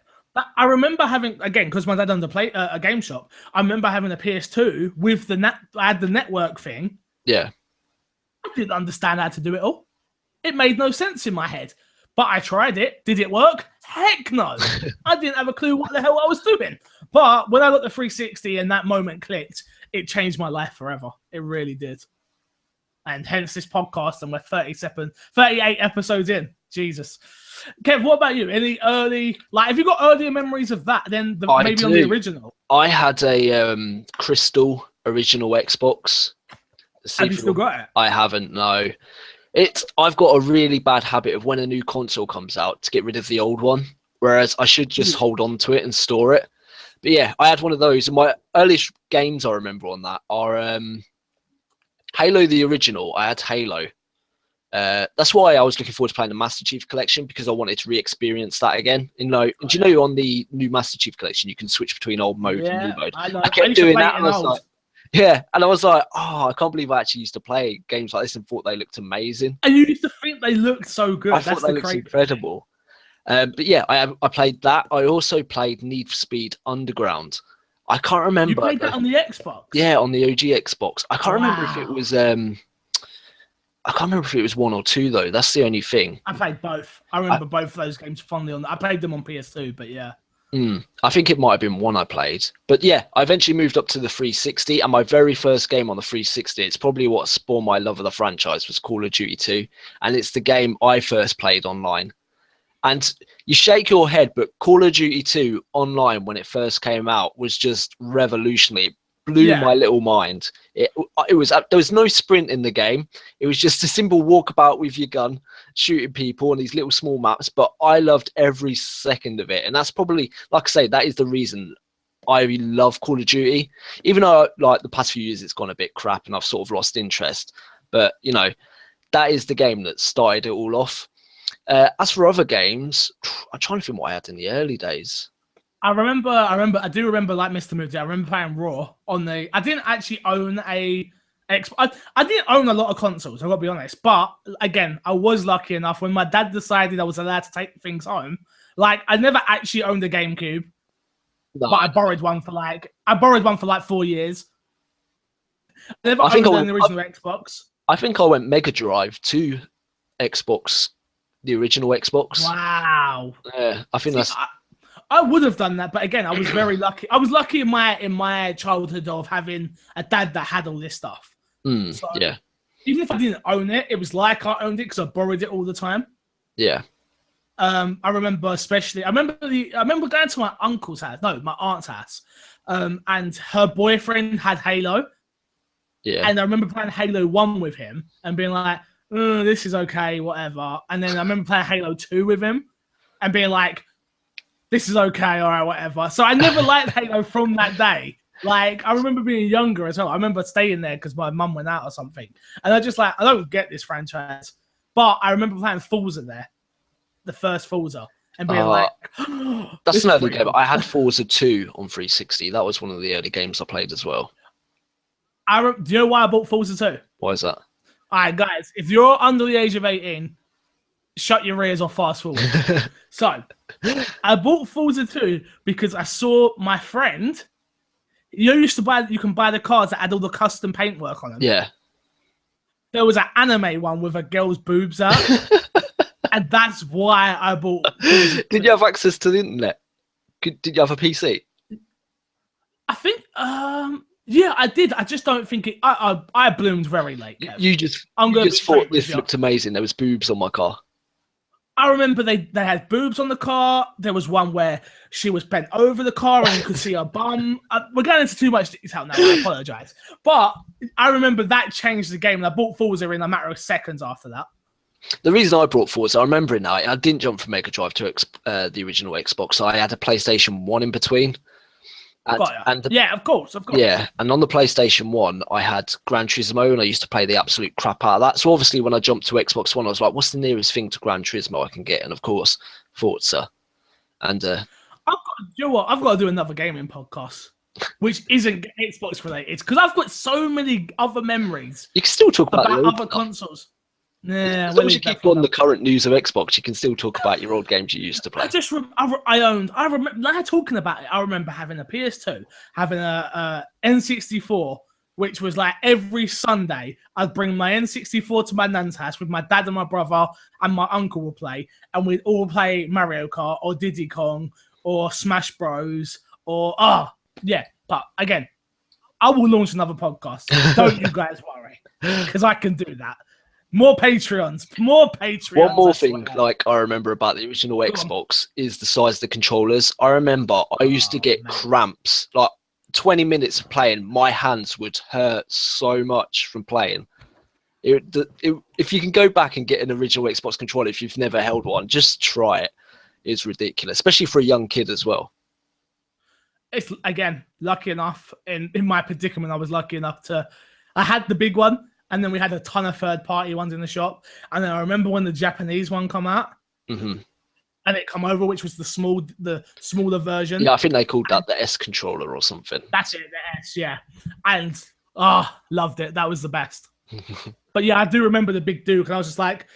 I remember having, again, because my dad owned a game shop, I remember having a PS2 with I had the network thing. Yeah. I didn't understand how to do it all. It made no sense in my head. But I tried it. Did it work? Heck no. I didn't have a clue what the hell I was doing. But when I got the 360 and that moment clicked, it changed my life forever. It really did. And hence this podcast, and we're 38 episodes in. Jesus. Kev, what about you? Any early, have you got earlier memories of that than maybe on the original? I had a Crystal original Xbox. Have you still got it? I haven't, no. I've got a really bad habit of when a new console comes out to get rid of the old one, whereas I should just hold on to it and store it. But yeah, I had one of those, and my earliest games I remember on that are Halo the original. I had Halo. That's why I was looking forward to playing the Master Chief Collection, because I wanted to re-experience that again. And do you know on the new Master Chief Collection you can switch between old mode and new mode? I kept doing that, and I was like, yeah, and I was like, oh, I can't believe I actually used to play games like this and thought they looked amazing. And you used to think they looked so good. I thought they looked incredible. But yeah, I played that. I also played Need for Speed Underground. I can't remember. You played that on the Xbox? Yeah, on the OG Xbox. I can't remember if it was. I can't remember if it was 1 or 2 though. That's the only thing. I played both. I remember both of those games fondly. I played them on PS2, but yeah. I think it might have been 1 I played. But yeah, I eventually moved up to the 360, and my very first game on the 360, it's probably what spawned my love of the franchise, was Call of Duty 2. And it's the game I first played online. And you shake your head, but Call of Duty 2 online, when it first came out, was just revolutionary. It blew my little mind. There was no sprint in the game. It was just a simple walkabout with your gun, shooting people on these little small maps. But I loved every second of it, and that's probably, like I say, that is the reason I love Call of Duty. Even though, like, the past few years it's gone a bit crap and I've sort of lost interest, but you know, that is the game that started it all off. As for other games, I'm trying to think what I had in the early days. I do remember like Mr. Moody. I remember playing Raw on the. I didn't actually own a I didn't own a lot of consoles, I've got to be honest. But again, I was lucky enough when my dad decided I was allowed to take things home. Like, I never actually owned a GameCube, but I borrowed one for like 4 years. I never owned an original Xbox. I think I went Mega Drive to Xbox, the original Xbox. Wow. Yeah, I think I would have done that, but again, I was very lucky. I was lucky in my childhood of having a dad that had all this stuff. So, yeah. Even if I didn't own it, it was like I owned it because I borrowed it all the time. Yeah. I remember especially. I remember going to my uncle's house, no, my aunt's house, and her boyfriend had Halo. Yeah. And I remember playing Halo 1 with him and being like, this is okay, whatever. And then I remember playing Halo 2 with him and being like, this is okay, all right, whatever. So I never liked Halo from that day. Like, I remember being younger as well. I remember staying there because my mum went out or something. And I just like, I don't get this franchise. But I remember playing Forza there, the first Forza, and being like, that's another game. I had Forza 2 on 360. That was one of the early games I played as well. Do you know why I bought Forza 2? Why is that? All right, guys, if you're under the age of 18, shut your ears or fast forward. So, I bought Forza 2 because I saw my friend. You can buy the cars that had all the custom paintwork on them. Yeah. There was an anime one with a girl's boobs out. And that's why I bought Forza 2. Did you have access to the internet? Did you have a PC? I think, yeah, I did. I just don't think it. I bloomed very late. Kev. You just thought this looked amazing. There was boobs on my car. I remember they had boobs on the car. There was one where she was bent over the car and you could see her bum. We're going into too much detail now. I apologize. But I remember that changed the game. And I bought Forza in a matter of seconds after that. The reason I brought Forza, I remember it now. I didn't jump from Mega Drive to the original Xbox. So I had a PlayStation 1 in between. Yeah, of course. Yeah, and on the PlayStation 1, I had Gran Turismo, and I used to play the absolute crap out of that. So obviously, when I jumped to Xbox One, I was like, what's the nearest thing to Gran Turismo I can get? And of course, Forza. And you know what? I've got to do another gaming podcast, which isn't Xbox related, because I've got so many other memories. You can still talk about other consoles. Yeah, as long as you keep on the current news of Xbox, you can still talk about your old games you used to play. I remember, now talking about it, I remember having a PS2, having a N64, which was like every Sunday, I'd bring my N64 to my nan's house with my dad and my brother, and my uncle would play, and we'd all play Mario Kart or Diddy Kong or Smash Bros. Or, yeah. But again, I will launch another podcast. Don't you guys worry, because I can do that. More Patreons. One more thing, like I remember about the original Xbox, is the size of the controllers. I remember I used to get cramps. Like 20 minutes of playing, my hands would hurt so much from playing. If you can go back and get an original Xbox controller, if you've never held one, just try it. It's ridiculous, especially for a young kid as well. It's, again, lucky enough, in my predicament, I was lucky enough I had the big one. And then we had a ton of third-party ones in the shop. And then I remember when the Japanese one come out, and it come over, which was the smaller version. Yeah, I think they called that the S controller or something. That's it, the S, yeah. And loved it. That was the best. But yeah, I do remember the big Duke, and I was just like,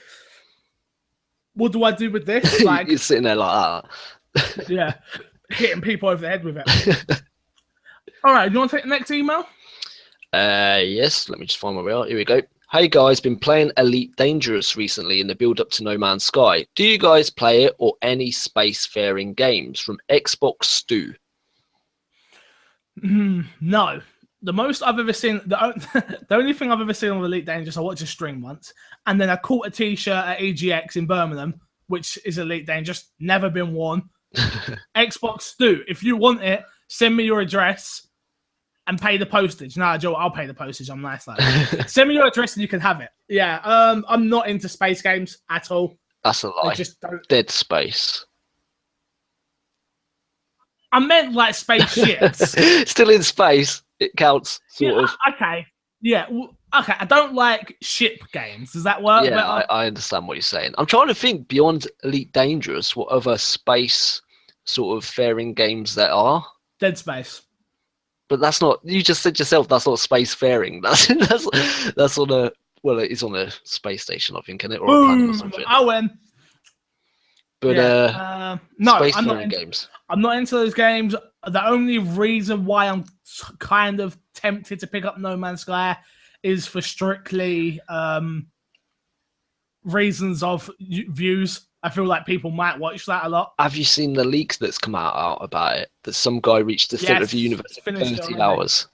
"What do I do with this?" Like, you're sitting there like that. Yeah, hitting people over the head with it. All right, you want to take the next email? Yes, let me just find where we are. Here we go. Hey guys, been playing Elite Dangerous recently in the build up to No Man's Sky. Do you guys play it or any spacefaring games? From Xbox Stu. No. The most I've ever seen, the only thing I've ever seen on Elite Dangerous, I watched a stream once, and then I caught a t-shirt at EGX in Birmingham, which is Elite Dangerous, never been worn. Xbox Stu, if you want it, send me your address and pay the postage. No, Joe, I'll pay the postage. I'm nice like that. Send me your address and you can have it. Yeah, I'm not into space games at all. That's a lie. Dead Space. I meant like spaceships. Still in space. It counts, sort of. Okay. Yeah. Well, okay. I don't like ship games. Does that work? Yeah, I understand what you're saying. I'm trying to think beyond Elite Dangerous, what other space sort of faring games there are. Dead Space. But that's not. You just said yourself that's not spacefaring. That's on a. Well, it is on a space station, I think, isn't it, or a planet or something. I win. But no, spacefaring games. I'm not into those games. The only reason why I'm kind of tempted to pick up No Man's Sky is for strictly reasons of views. I feel like people might watch that a lot. Have you seen the leak that's come out about it? That some guy reached the center of the universe in 30 hours.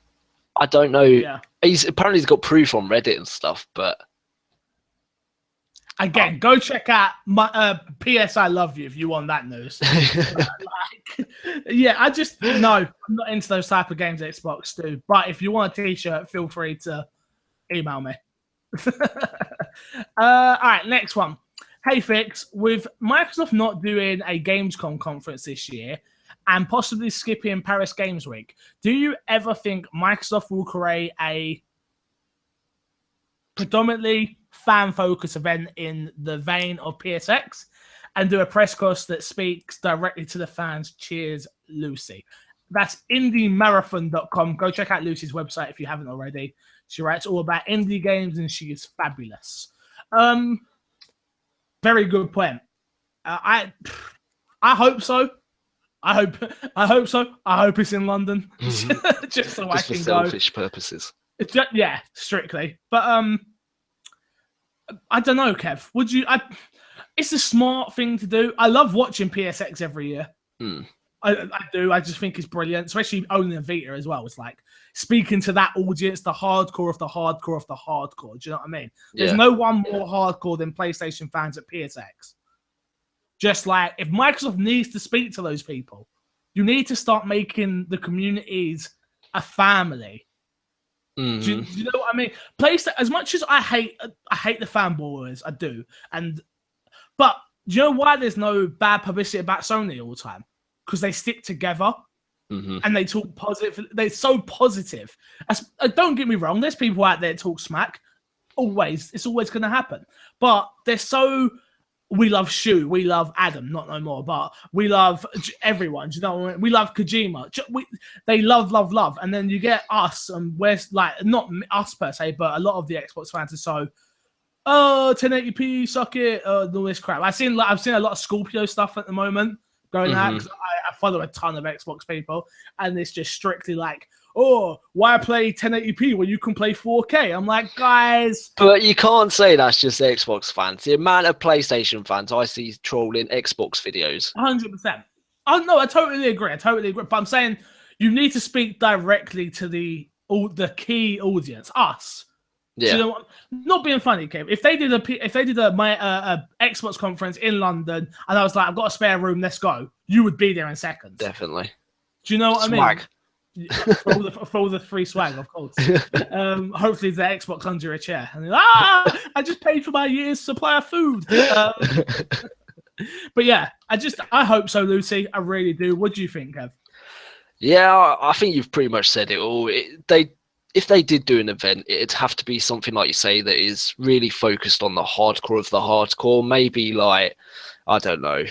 I don't know. Yeah. He's got proof on Reddit and stuff, but again, go check out my PS I Love You if you want that news. I just no, I'm not into those type of games Xbox do. But if you want a t-shirt, feel free to email me. All right, next one. Hey Fix, with Microsoft not doing a Gamescom conference this year and possibly skipping Paris Games Week, do you ever think Microsoft will create a predominantly fan-focused event in the vein of PSX and do a press conference that speaks directly to the fans? Cheers, Lucy. That's indiemarathon.com. Go check out Lucy's website if you haven't already. She writes all about indie games and she is fabulous. Very good point. I hope so. I hope so. I hope it's in London, just so I can go. Selfish purposes. Yeah, strictly. But I don't know, Kev. Would you? It's a smart thing to do. I love watching PSX every year. I do. I just think it's brilliant, especially owning a Vita as well. It's like speaking to that audience, the hardcore of the hardcore of the hardcore. Do you know what I mean? There's no one more hardcore than PlayStation fans at PSX. Just like if Microsoft needs to speak to those people, you need to start making the communities a family. Do you know what I mean? PlayStation. As much as I hate the fanboys, I do. But do you know why there's no bad publicity about Sony all the time? Because they stick together and they talk positive. They're so positive. Don't get me wrong. There's people out there that talk smack. Always. It's always going to happen. But they're so... We love Shu. We love Adam. Not no more. But we love everyone. Do you know what I mean? We love Kojima. They love. And then you get us. And we're like... Not us per se, but a lot of the Xbox fans are so... Oh, 1080p, suck it. All this crap. I've seen a lot of Scorpio stuff at the moment. Going out because I follow a ton of Xbox people, and it's just strictly like, oh, why play 1080p when you can play 4K? I'm like, guys. But you can't say that's just Xbox fans. The amount of PlayStation fans I see trolling Xbox videos. 100%. Oh no, I totally agree. But I'm saying you need to speak directly to the key audience, us. Yeah. So, you know what? Not being funny, Kev. If they did a Xbox conference in London and I was like, I've got a spare room, let's go, you would be there in seconds. Definitely. Do you know what swag. I mean? For all the free swag, of course. Hopefully the Xbox under a chair. And I just paid for my year's supply of food. But yeah, I hope so, Lucy. I really do. What do you think, Kev? Yeah, I think you've pretty much said it all. If they did do an event, it'd have to be something like you say that is really focused on the hardcore of the hardcore. Maybe like, I don't know,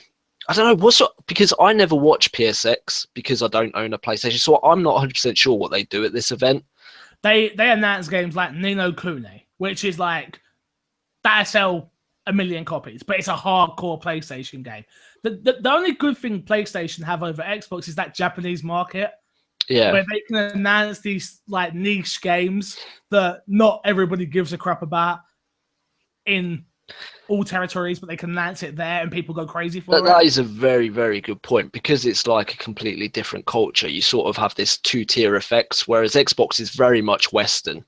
because I never watch PSX because I don't own a PlayStation, so I'm not 100% sure what they do at this event. They announce games like Ni no Kuni, which is like that'll sell 1 million copies, but it's a hardcore PlayStation game. The only good thing PlayStation have over Xbox is that Japanese market. Yeah, where they can announce these like niche games that not everybody gives a crap about in all territories, but they can announce it there and people go crazy for it. That is a very, very good point, because it's like a completely different culture. You sort of have this two-tier effects, whereas Xbox is very much Western.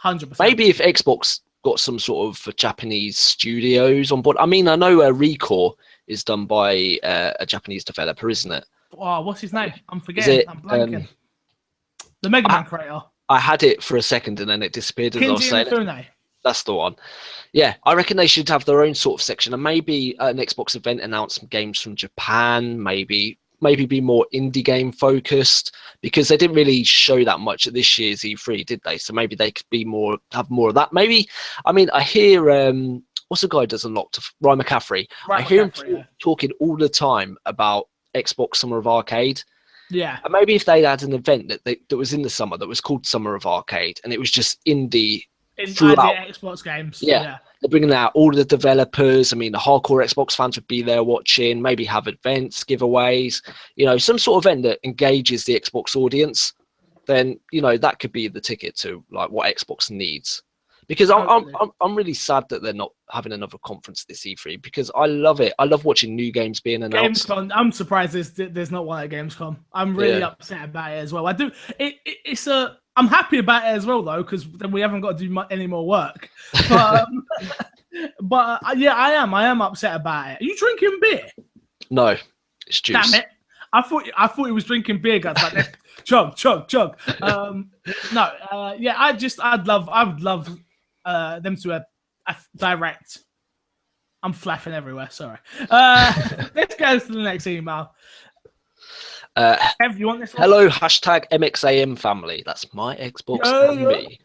100%. Maybe if Xbox got some sort of Japanese studios on board. I mean, I know Recore is done by a Japanese developer, isn't it? Oh, what's his name? I'm forgetting. I'm blanking. The Mega Man creator. I had it for a second and then it disappeared as I was saying it. That's the one. Yeah, I reckon they should have their own sort of section, and maybe an Xbox event announce some games from Japan, maybe be more indie game focused, because they didn't really show that much at this year's E3, did they? So maybe they could have more of that. Maybe, I mean, I hear what's the guy who does Unlocked? Ryan McCaffrey. I hear him talking all the time about Xbox Summer of Arcade. Yeah. And maybe if they had an event that was in the summer that was called Summer of Arcade, and it was just indie throughout Xbox games. Yeah. They're bringing out all the developers. I mean, the hardcore Xbox fans would be there watching, maybe have events, giveaways, some sort of event that engages the Xbox audience. Then, that could be the ticket to like what Xbox needs. Because I'm really sad that they're not having another conference this E3 because I love it. I love watching new games being announced. Gamescom, I'm surprised there's not one at Gamescom. I'm really upset about it as well. I'm happy about it as well though because then we haven't got to do any more work. But yeah, I am upset about it. Are you drinking beer? No, it's juice. Damn it! I thought he was drinking beer, guys. Like chug. Yeah, I would love them to direct. I'm flapping everywhere. Sorry. Let's go to the next email. Kev, you want this one? Hello, #MXAM family. That's my Xbox and me.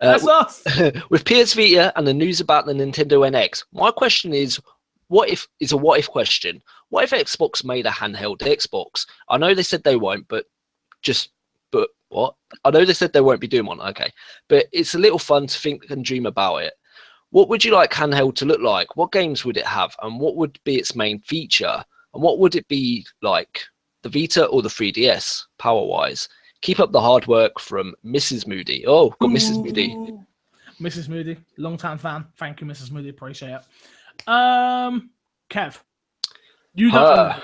That's us. With PS Vita and the news about the Nintendo NX, my question is, what if question. What if Xbox made a handheld Xbox? I know they said they won't, but what? I know they said they won't be doing one, okay. But it's a little fun to think and dream about it. What would you like handheld to look like? What games would it have? And what would be its main feature? And what would it be like? The Vita or the 3DS, power-wise? Keep up the hard work from Mrs. Moody. Oh, got Mrs. Moody. Mrs. Moody, long-time fan. Thank you, Mrs. Moody. Appreciate it. Kev, you don't.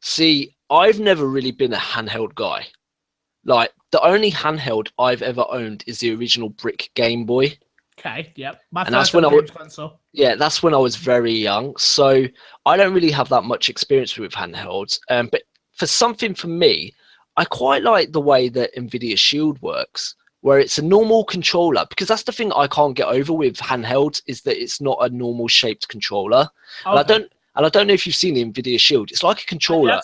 See, I've never really been a handheld guy. Like, the only handheld I've ever owned is the original brick Game Boy. Okay, yep. And that's when that's when I was very young. So I don't really have that much experience with handhelds. But for me, I quite like the way that NVIDIA Shield works, where it's a normal controller, because that's the thing I can't get over with handhelds is that it's not a normal shaped controller. Okay. And I don't know if you've seen the NVIDIA Shield. It's like a controller,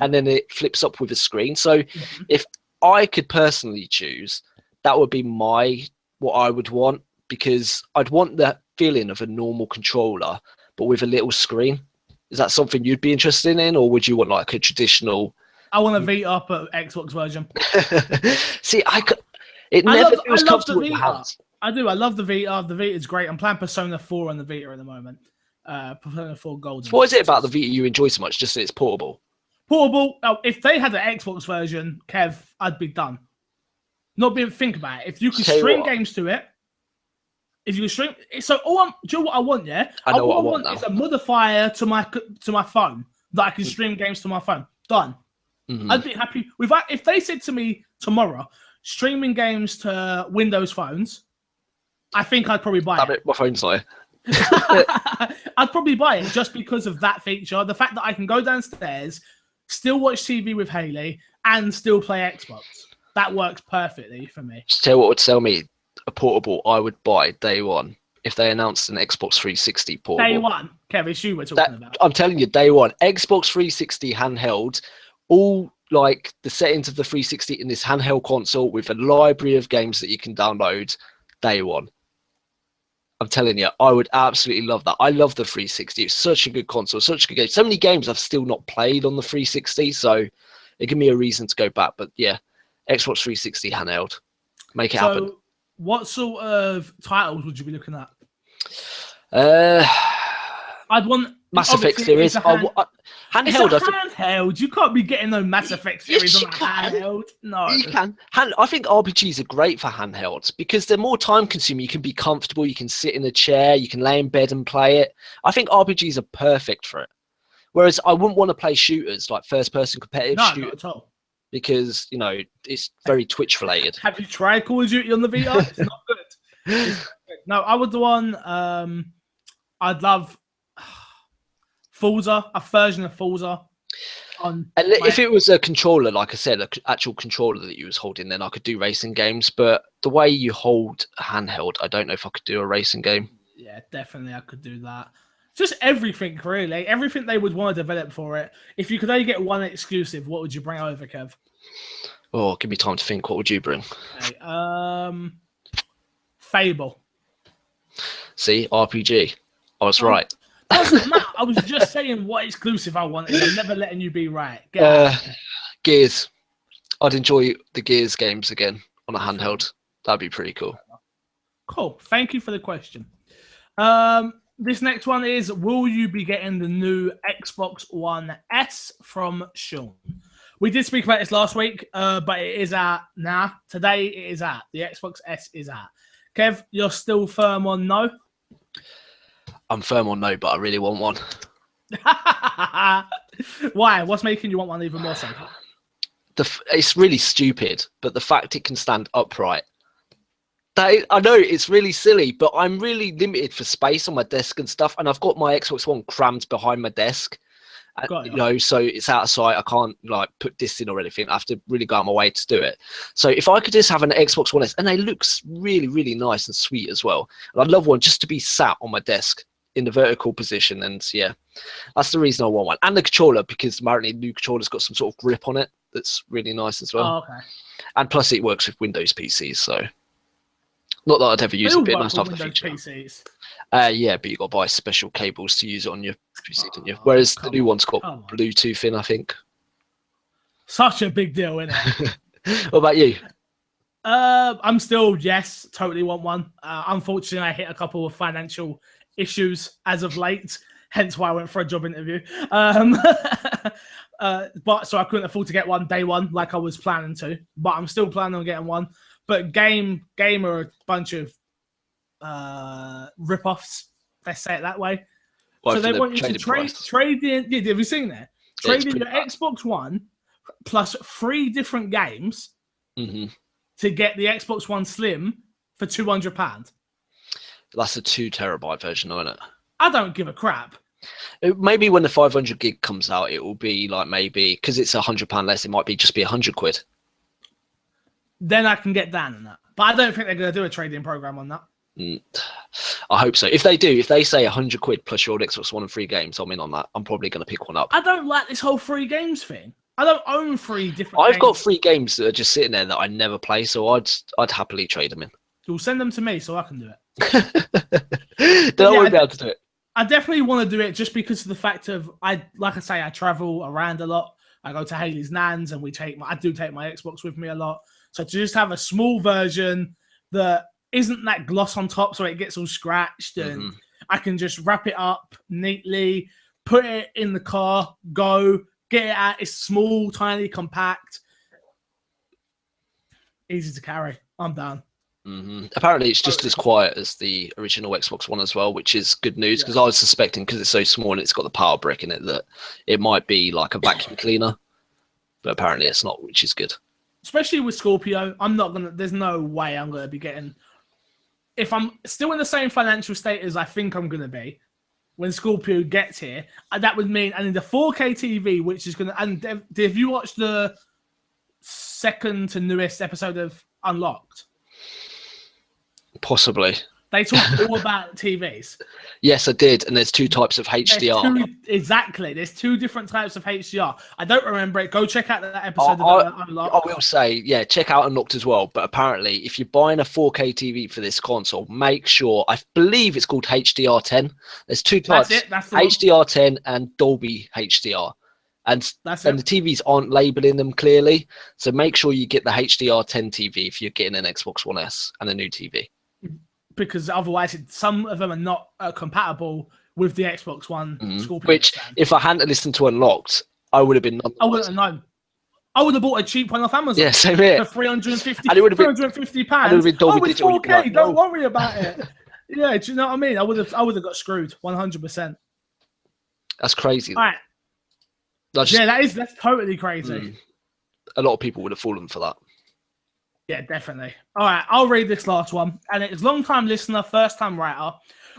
and then it flips up with a screen. So if I could personally choose, that would be what I would want, because I'd want that feeling of a normal controller, but with a little screen. Is that something you'd be interested in, or would you want like a traditional? I want a Vita up at Xbox version. See, it never feels comfortable with the hands. I do. I love the Vita. The Vita is great. I'm playing Persona 4 on the Vita at the moment. Persona 4 Gold. What is it about the Vita you enjoy so much? Just that it's portable. Portable. Oh, if they had an Xbox version, Kev, I'd be done. Think about it. If you could stream games to it, if you could stream, so do you know what I want? Yeah, I know what I want now. Is a modifier to my phone that I can stream games to my phone. Done. Mm-hmm. I'd be happy with that. If they said to me tomorrow, streaming games to Windows phones, I think I'd probably buy it. My phone's like. I'd probably buy it just because of that feature. The fact that I can go downstairs, still watch TV with Haley, and still play Xbox. That works perfectly for me. Just tell you what would sell me a portable I would buy day one if they announced an Xbox 360 portable. Day one? Kevin, it's you we're talking about. I'm telling you, day one. Xbox 360 handheld, all like the settings of the 360 in this handheld console with a library of games that you can download. Day one. I'm telling you, I would absolutely love that. I love the 360. It's such a good console, such a good game. So many games I've still not played on the 360, so it gave me a reason to go back. But yeah, Xbox 360 handheld. Make it happen. What sort of titles would you be looking at? I'd want Mass Effect series. Handheld. It's a handheld. You can't be getting no Mass Effect series on a handheld. No, you can. I think RPGs are great for handhelds because they're more time consuming. You can be comfortable. You can sit in a chair. You can lay in bed and play it. I think RPGs are perfect for it. Whereas I wouldn't want to play shooters like first-person competitive shooters. No, not at all. Because it's very Twitch related. Have you tried Call of Duty on the Vita? It's not good. No, I would do one. I'd love Forza, a version of Forza. If it was a controller, like I said, an actual controller that you was holding, then I could do racing games. But the way you hold handheld, I don't know if I could do a racing game. Yeah, definitely I could do that. Just everything, really. Everything they would want to develop for it. If you could only get one exclusive, what would you bring over, Kev? Oh, give me time to think. What would you bring? Okay, Fable. See, RPG. I was right. Doesn't matter. I was just saying what exclusive I wanted. I'm never letting you be right. Gears. I'd enjoy the Gears games again on a handheld. That'd be pretty cool. Cool. Thank you for the question. This next one is, will you be getting the new Xbox One S from Sean? We did speak about this last week, but it is out now. Today it is out. The Xbox S is out. Kev, you're still firm on no? I'm firm on no, but I really want one. Why? What's making you want one even more so? It's really stupid, but the fact it can stand upright. I know it's really silly, but I'm really limited for space on my desk and stuff, and I've got my Xbox One crammed behind my desk. You know, so it's out of sight. I can't like put this in or anything. I have to really go out my way to do it. So if I could just have an Xbox One S, and it looks really, really nice and sweet as well. And I'd love one just to be sat on my desk in the vertical position. And yeah, that's the reason I want one. And the controller, because apparently the new controller's got some sort of grip on it that's really nice as well. Oh, okay. And plus it works with Windows PCs, so not that I'd ever use it, but nice to have the feature. PCs. Yeah, but you got to buy special cables to use it on your PC, don't you? Whereas the new one's got Bluetooth in, I think. Such a big deal, isn't it? What about you? I'm still, yes, totally want one. Unfortunately, I hit a couple of financial issues as of late, hence why I went for a job interview. But so I couldn't afford to get one day one like I was planning to, but I'm still planning on getting one. But game are a bunch of rip-offs, let's say it that way. Well, so they want you to trade in. Yeah, have you seen that? Trade in your Xbox One plus 3 different games to get the Xbox One Slim for £200. That's a 2 terabyte version, isn't it? I don't give a crap. Maybe when the 500 gig comes out, it will be like maybe because it's £100 less. It might be just be £100. Then I can get down on that. But I don't think they're going to do a trade-in program on that. I hope so. If they do, if they say £100 plus your Xbox One and 3 games, I'm in on that. I'm probably going to pick one up. I don't like this whole 3 games thing. I don't own 3 different I've games. got 3 games that are just sitting there that I never play, so I'd happily trade them in. You'll send them to me so I can do it. Then I won't be able to do it. I definitely want to do it just because of the fact of, like I say, I travel around a lot. I go to Haley's Nan's and I do take my Xbox with me a lot. So to just have a small version that isn't that gloss on top so it gets all scratched and I can just wrap it up neatly, put it in the car, go, get it out. It's small, tiny, compact. Easy to carry. I'm down. Apparently it's just as quiet as the original Xbox One as well, which is good news because I was suspecting because it's so small and it's got the power brick in it that it might be like a vacuum cleaner, but apparently it's not, which is good. Especially with Scorpio, there's no way I'm gonna be getting, if I'm still in the same financial state as I think I'm gonna be when Scorpio gets here, that would mean I need a 4K TV, which is gonna, and have you watched the second to newest episode of Unlocked? Possibly. They talk all about TVs. Yes, I did. And there's 2 types of HDR. Exactly. There's 2 different types of HDR. I don't remember it. Go check out that episode of Unlocked. I will say, yeah, check out Unlocked as well. But apparently, if you're buying a 4K TV for this console, make sure, I believe it's called HDR10. There's 2 types. That's HDR10 and Dolby HDR. And the TVs aren't labeling them clearly. So make sure you get the HDR10 TV if you're getting an Xbox One S and a new TV. Because otherwise, some of them are not compatible with the Xbox One Scorpio. Which, if I hadn't listened to Unlocked, I would have been. I wouldn't have known. I would have bought a cheap one off Amazon. Yeah, same here. For £350. And it would have been £350. It would have been Dolby it's Digital. 4K. Like, Don't worry about it. Yeah, do you know what I mean? I would have got screwed 100%. That's crazy. All right. That's totally crazy. A lot of people would have fallen for that. Yeah, definitely. All right, I'll read this last one. And it's long-time listener, first-time writer.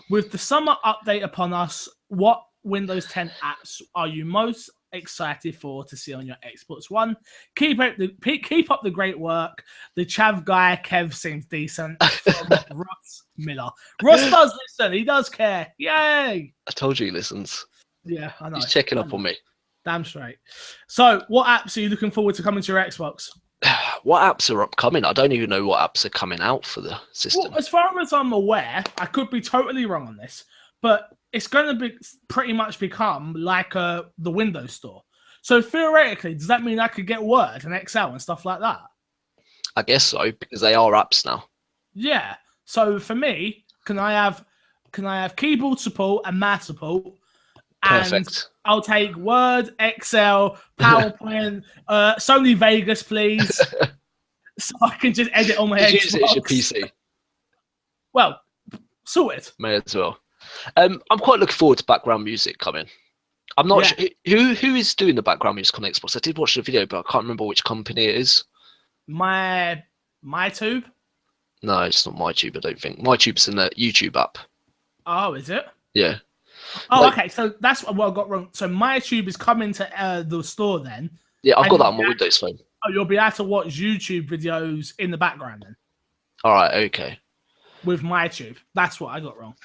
With the summer update upon us, what Windows 10 apps are you most excited for to see on your Xbox One? Keep up the great work. The Chav guy, Kev, seems decent. From Ross Miller. Ross does listen. He does care. Yay! I told you he listens. Yeah, I know. He's checking up on me. Damn straight. So, what apps are you looking forward to coming to your Xbox? What apps are upcoming? I don't even know what apps are coming out for the system. Well, as far as I'm aware, I could be totally wrong on this, but it's going to be pretty much become like the Windows Store. So theoretically, does that mean I could get Word and Excel and stuff like that? I guess so, because they are apps now. Yeah. So for me, can I have keyboard support and mouse support? And Perfect. I'll take Word, Excel, PowerPoint, Sony Vegas, please, so I can just edit on my Xbox. Use it as your PC. Well, sorted. May as well. I'm quite looking forward to background music coming. I'm not sure who is doing the background music on Xbox. I did watch the video, but I can't remember which company it is. My Tube? No, it's not MyTube, I don't think. MyTube's in the YouTube app. Oh, is it? Yeah. Oh, okay. So that's what I got wrong. So MyTube is coming to the store then. Yeah, I've got that on my Windows phone. Oh, you'll be able to watch YouTube videos in the background then. All right, okay. With MyTube. That's what I got wrong.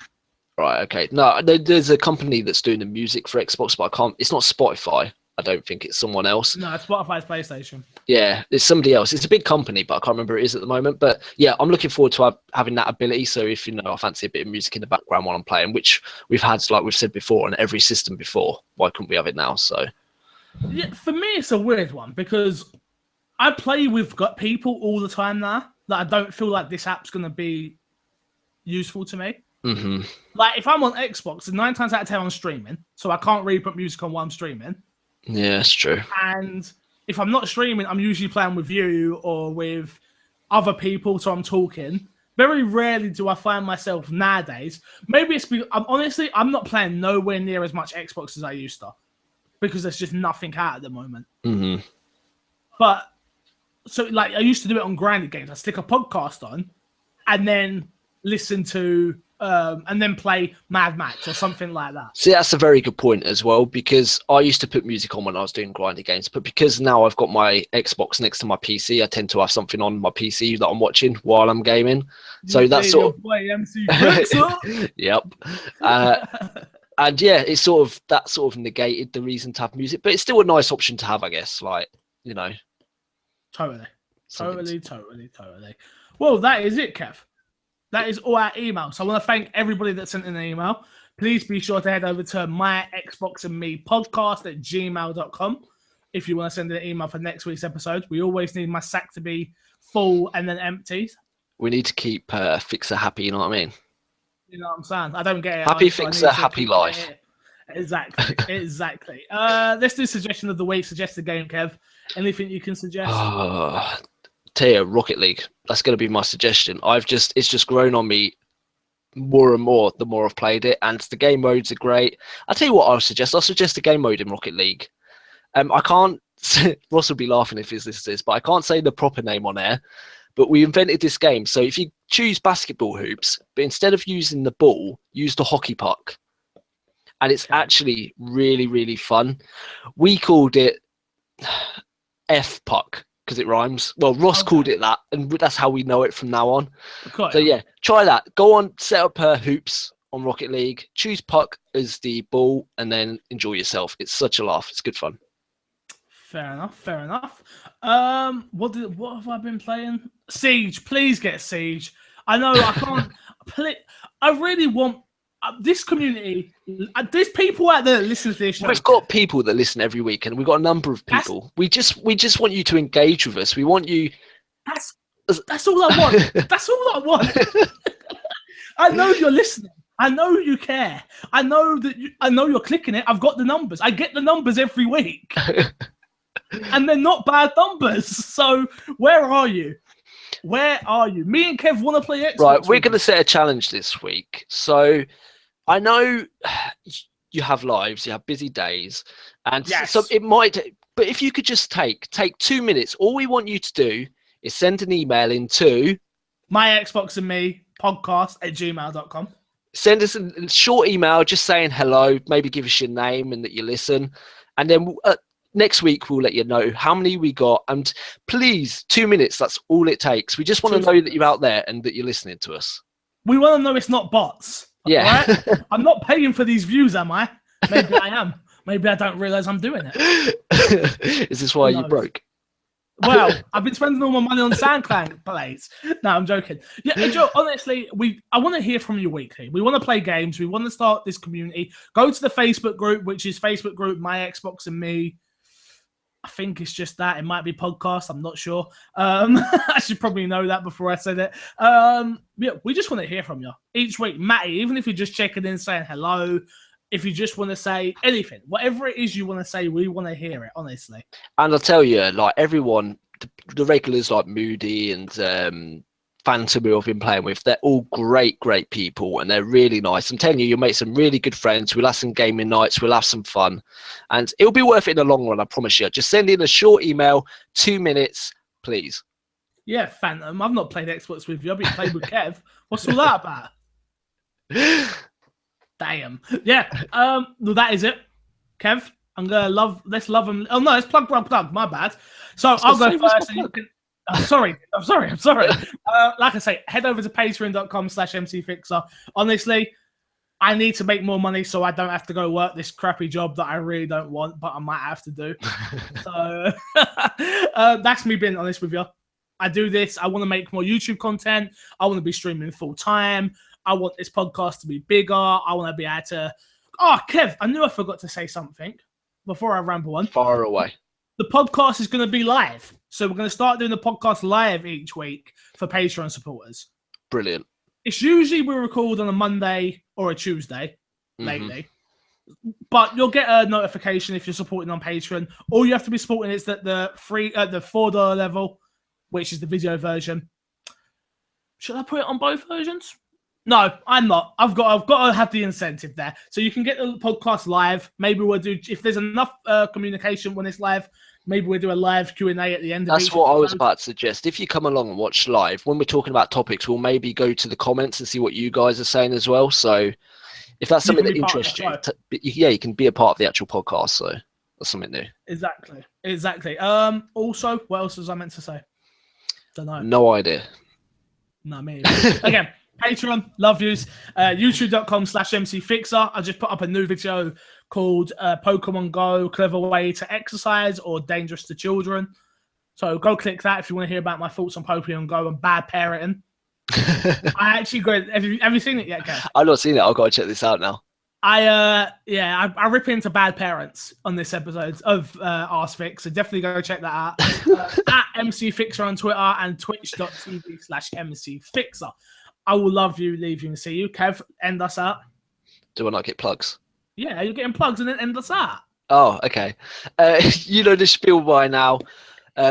Right, okay. No, there's a company that's doing the music for Xbox, but I can't. It's not Spotify. I don't think it's someone else. No, Spotify's PlayStation. Yeah, it's somebody else. It's a big company, but I can't remember who it is at the moment. But yeah, I'm looking forward to having that ability. So if I fancy a bit of music in the background while I'm playing, which we've had, like we've said before, on every system before. Why couldn't we have it now? So yeah, for me, it's a weird one because I play with people all the time now that I don't feel like this app's gonna be useful to me. Mm-hmm. Like if I'm on Xbox, 9 times out of 10 I'm streaming, so I can't really put music on while I'm streaming. Yeah, that's true. And if I'm not streaming, I'm usually playing with you or with other people, so I'm talking. Very rarely do I find myself nowadays. Maybe it's because I'm not playing nowhere near as much Xbox as I used to because there's just nothing out at the moment. Mm-hmm. But so like I used to do it on grinded games. I stick a podcast on and then listen to and then play Mad Max or something like that. See, that's a very good point as well, because I used to put music on when I was doing grinding games, but because now I've got my Xbox next to my PC, I tend to have something on my PC that I'm watching while I'm gaming. So that's sort of MC Fixer. Yep. And yeah, it's that sort of negated the reason to have music, but it's still a nice option to have, I guess. Like, Totally. Well, that is it, Kev. That is all our emails. So I want to thank everybody that sent in an email. Please be sure to head over to myxboxandmepodcast@gmail.com if you want to send an email for next week's episode. We always need my sack to be full and then empty. We need to keep Fixer happy, you know what I mean? You know what I'm saying? I don't get it. Happy Fixer, happy life. Exactly. Let's do suggestion of the week. Suggest a game, Kev. Anything you can suggest? Tell Rocket League. That's going to be my suggestion. It's just grown on me more and more the more I've played it, and the game modes are great. I'll tell you what I'll suggest a game mode in Rocket League. I can't Ross will be laughing if he's listening to this, but I can't say the proper name on air. But we invented this game. So if you choose basketball hoops, but instead of using the ball, use the hockey puck. And it's actually really, really fun. We called it F puck because it rhymes. Well, Ross called it that, and that's how we know it from now on. So yeah, try that. Go on, set up hoops on Rocket League, choose puck as the ball, and then enjoy yourself. It's such a laugh. It's good fun. Fair enough. What have I been playing? Siege. Please get Siege. I know I can't play. I really want this community. There's people out there that listen to this show. We've got people that listen every week, and we've got a number of people. We just want you to engage with us. We want you. That's all I want. That's all I want. I know you're listening. I know you care. I know you're clicking it. I've got the numbers. I get the numbers every week. And they're not bad numbers. So where are you? Where are you? Me and Kev want to play Xbox. Right, we're going to set a challenge this week. So I know you have lives, you have busy days, and so it might. But if you could just take 2 minutes, all we want you to do is send an email into myxboxandmepodcast@gmail.com. Send us a short email just saying hello, maybe give us your name and that you listen, and then next week we'll let you know how many we got. And please, 2 minutes, that's all it takes. We just want to know that you're out there and that you're listening to us. We want to know it's not bots. Yeah. Right? I'm not paying for these views, am I? Maybe I am. Maybe I don't realize I'm doing it. Is this why you broke? Well, I've been spending all my money on SoundCloud plays. No, I'm joking. Yeah, Joe, honestly, I want to hear from you weekly. We want to play games. We want to start this community. Go to the Facebook group, which is Facebook group My Xbox and Me. I think it's just that. It might be podcast. I'm not sure. I should probably know that before I said it. Yeah, we just want to hear from you each week. Matty, even if you're just checking in, saying hello, if you just want to say anything, whatever it is you want to say, we want to hear it, honestly. And I'll tell you, like everyone, the regulars like Moody and Phantom who I've been playing with, they're all great people and they're really nice. I'm telling you, you'll make some really good friends. We'll have some gaming nights, we'll have some fun, and it'll be worth it in the long run, I promise you. Just send in a short email, 2 minutes, please. Yeah, Phantom, I've not played Xbox with you. I've been playing with Kev. What's all that about? Damn. Yeah, well, that is it. Kev, I'm gonna let's love him. Oh no, it's plug. My bad. So I'll go first and you can... I'm sorry. Like I say, head over to patreon.com/mcfixer. Honestly, I need to make more money so I don't have to go work this crappy job that I really don't want, but I might have to do. So that's me being honest with you. I do this. I want to make more YouTube content. I want to be streaming full time. I want this podcast to be bigger. I want to be able to... Oh, Kev, I knew I forgot to say something before I ramble on. Far away. The podcast is going to be live. So we're going to start doing the podcast live each week for Patreon supporters. Brilliant. It's usually we record on a Monday or a Tuesday lately. But you'll get a notification if you're supporting on Patreon. All you have to be supporting is that the $4 level, which is the video version. Should I put it on both versions? No, I'm not. I've got to have the incentive there. So you can get the podcast live. Maybe we'll do, if there's enough communication when it's live, maybe we'll do a live Q&A at the end of it. That's what I was about to suggest. If you come along and watch live, when we're talking about topics, we'll maybe go to the comments and see what you guys are saying as well. So if that's something that interests you, you can be a part of the actual podcast. So that's something new. Exactly. Also, what else was I meant to say? Don't know. No idea. No, me either. Again, Patreon, love yous. YouTube.com/mcfixer. I just put up a new video called Pokemon Go, Clever Way to Exercise or Dangerous to Children. So go click that if you want to hear about my thoughts on Pokemon Go and bad parenting. I actually got... Have you seen it yet, Kev? I've not seen it. I've got to check this out now. I rip into bad parents on this episode of Arse Fix, so definitely go check that out. At MCFixer on Twitter and twitch.tv/MCFixer. I will love you, leave you, and see you. Kev, end us out. Do I not get plugs? Yeah, you're getting plugs and then end us out. Oh, okay. You know the spiel by now.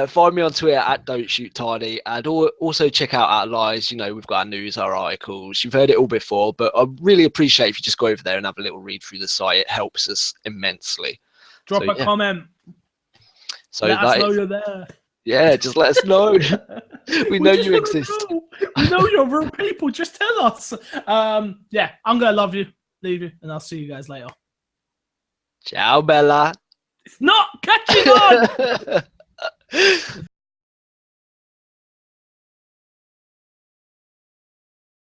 Find me on Twitter at Don'tShootTiny, and also check out our lives. You know, we've got our news, our articles. You've heard it all before, but I really appreciate if you just go over there and have a little read through the site. It helps us immensely. Drop a comment. So let us know you're there. Yeah, just let us know. we know you exist. We know you're real people. Just tell us. Yeah, I'm gonna love you, leave you, and I'll see you guys later. Ciao, Bella. It's not catching on.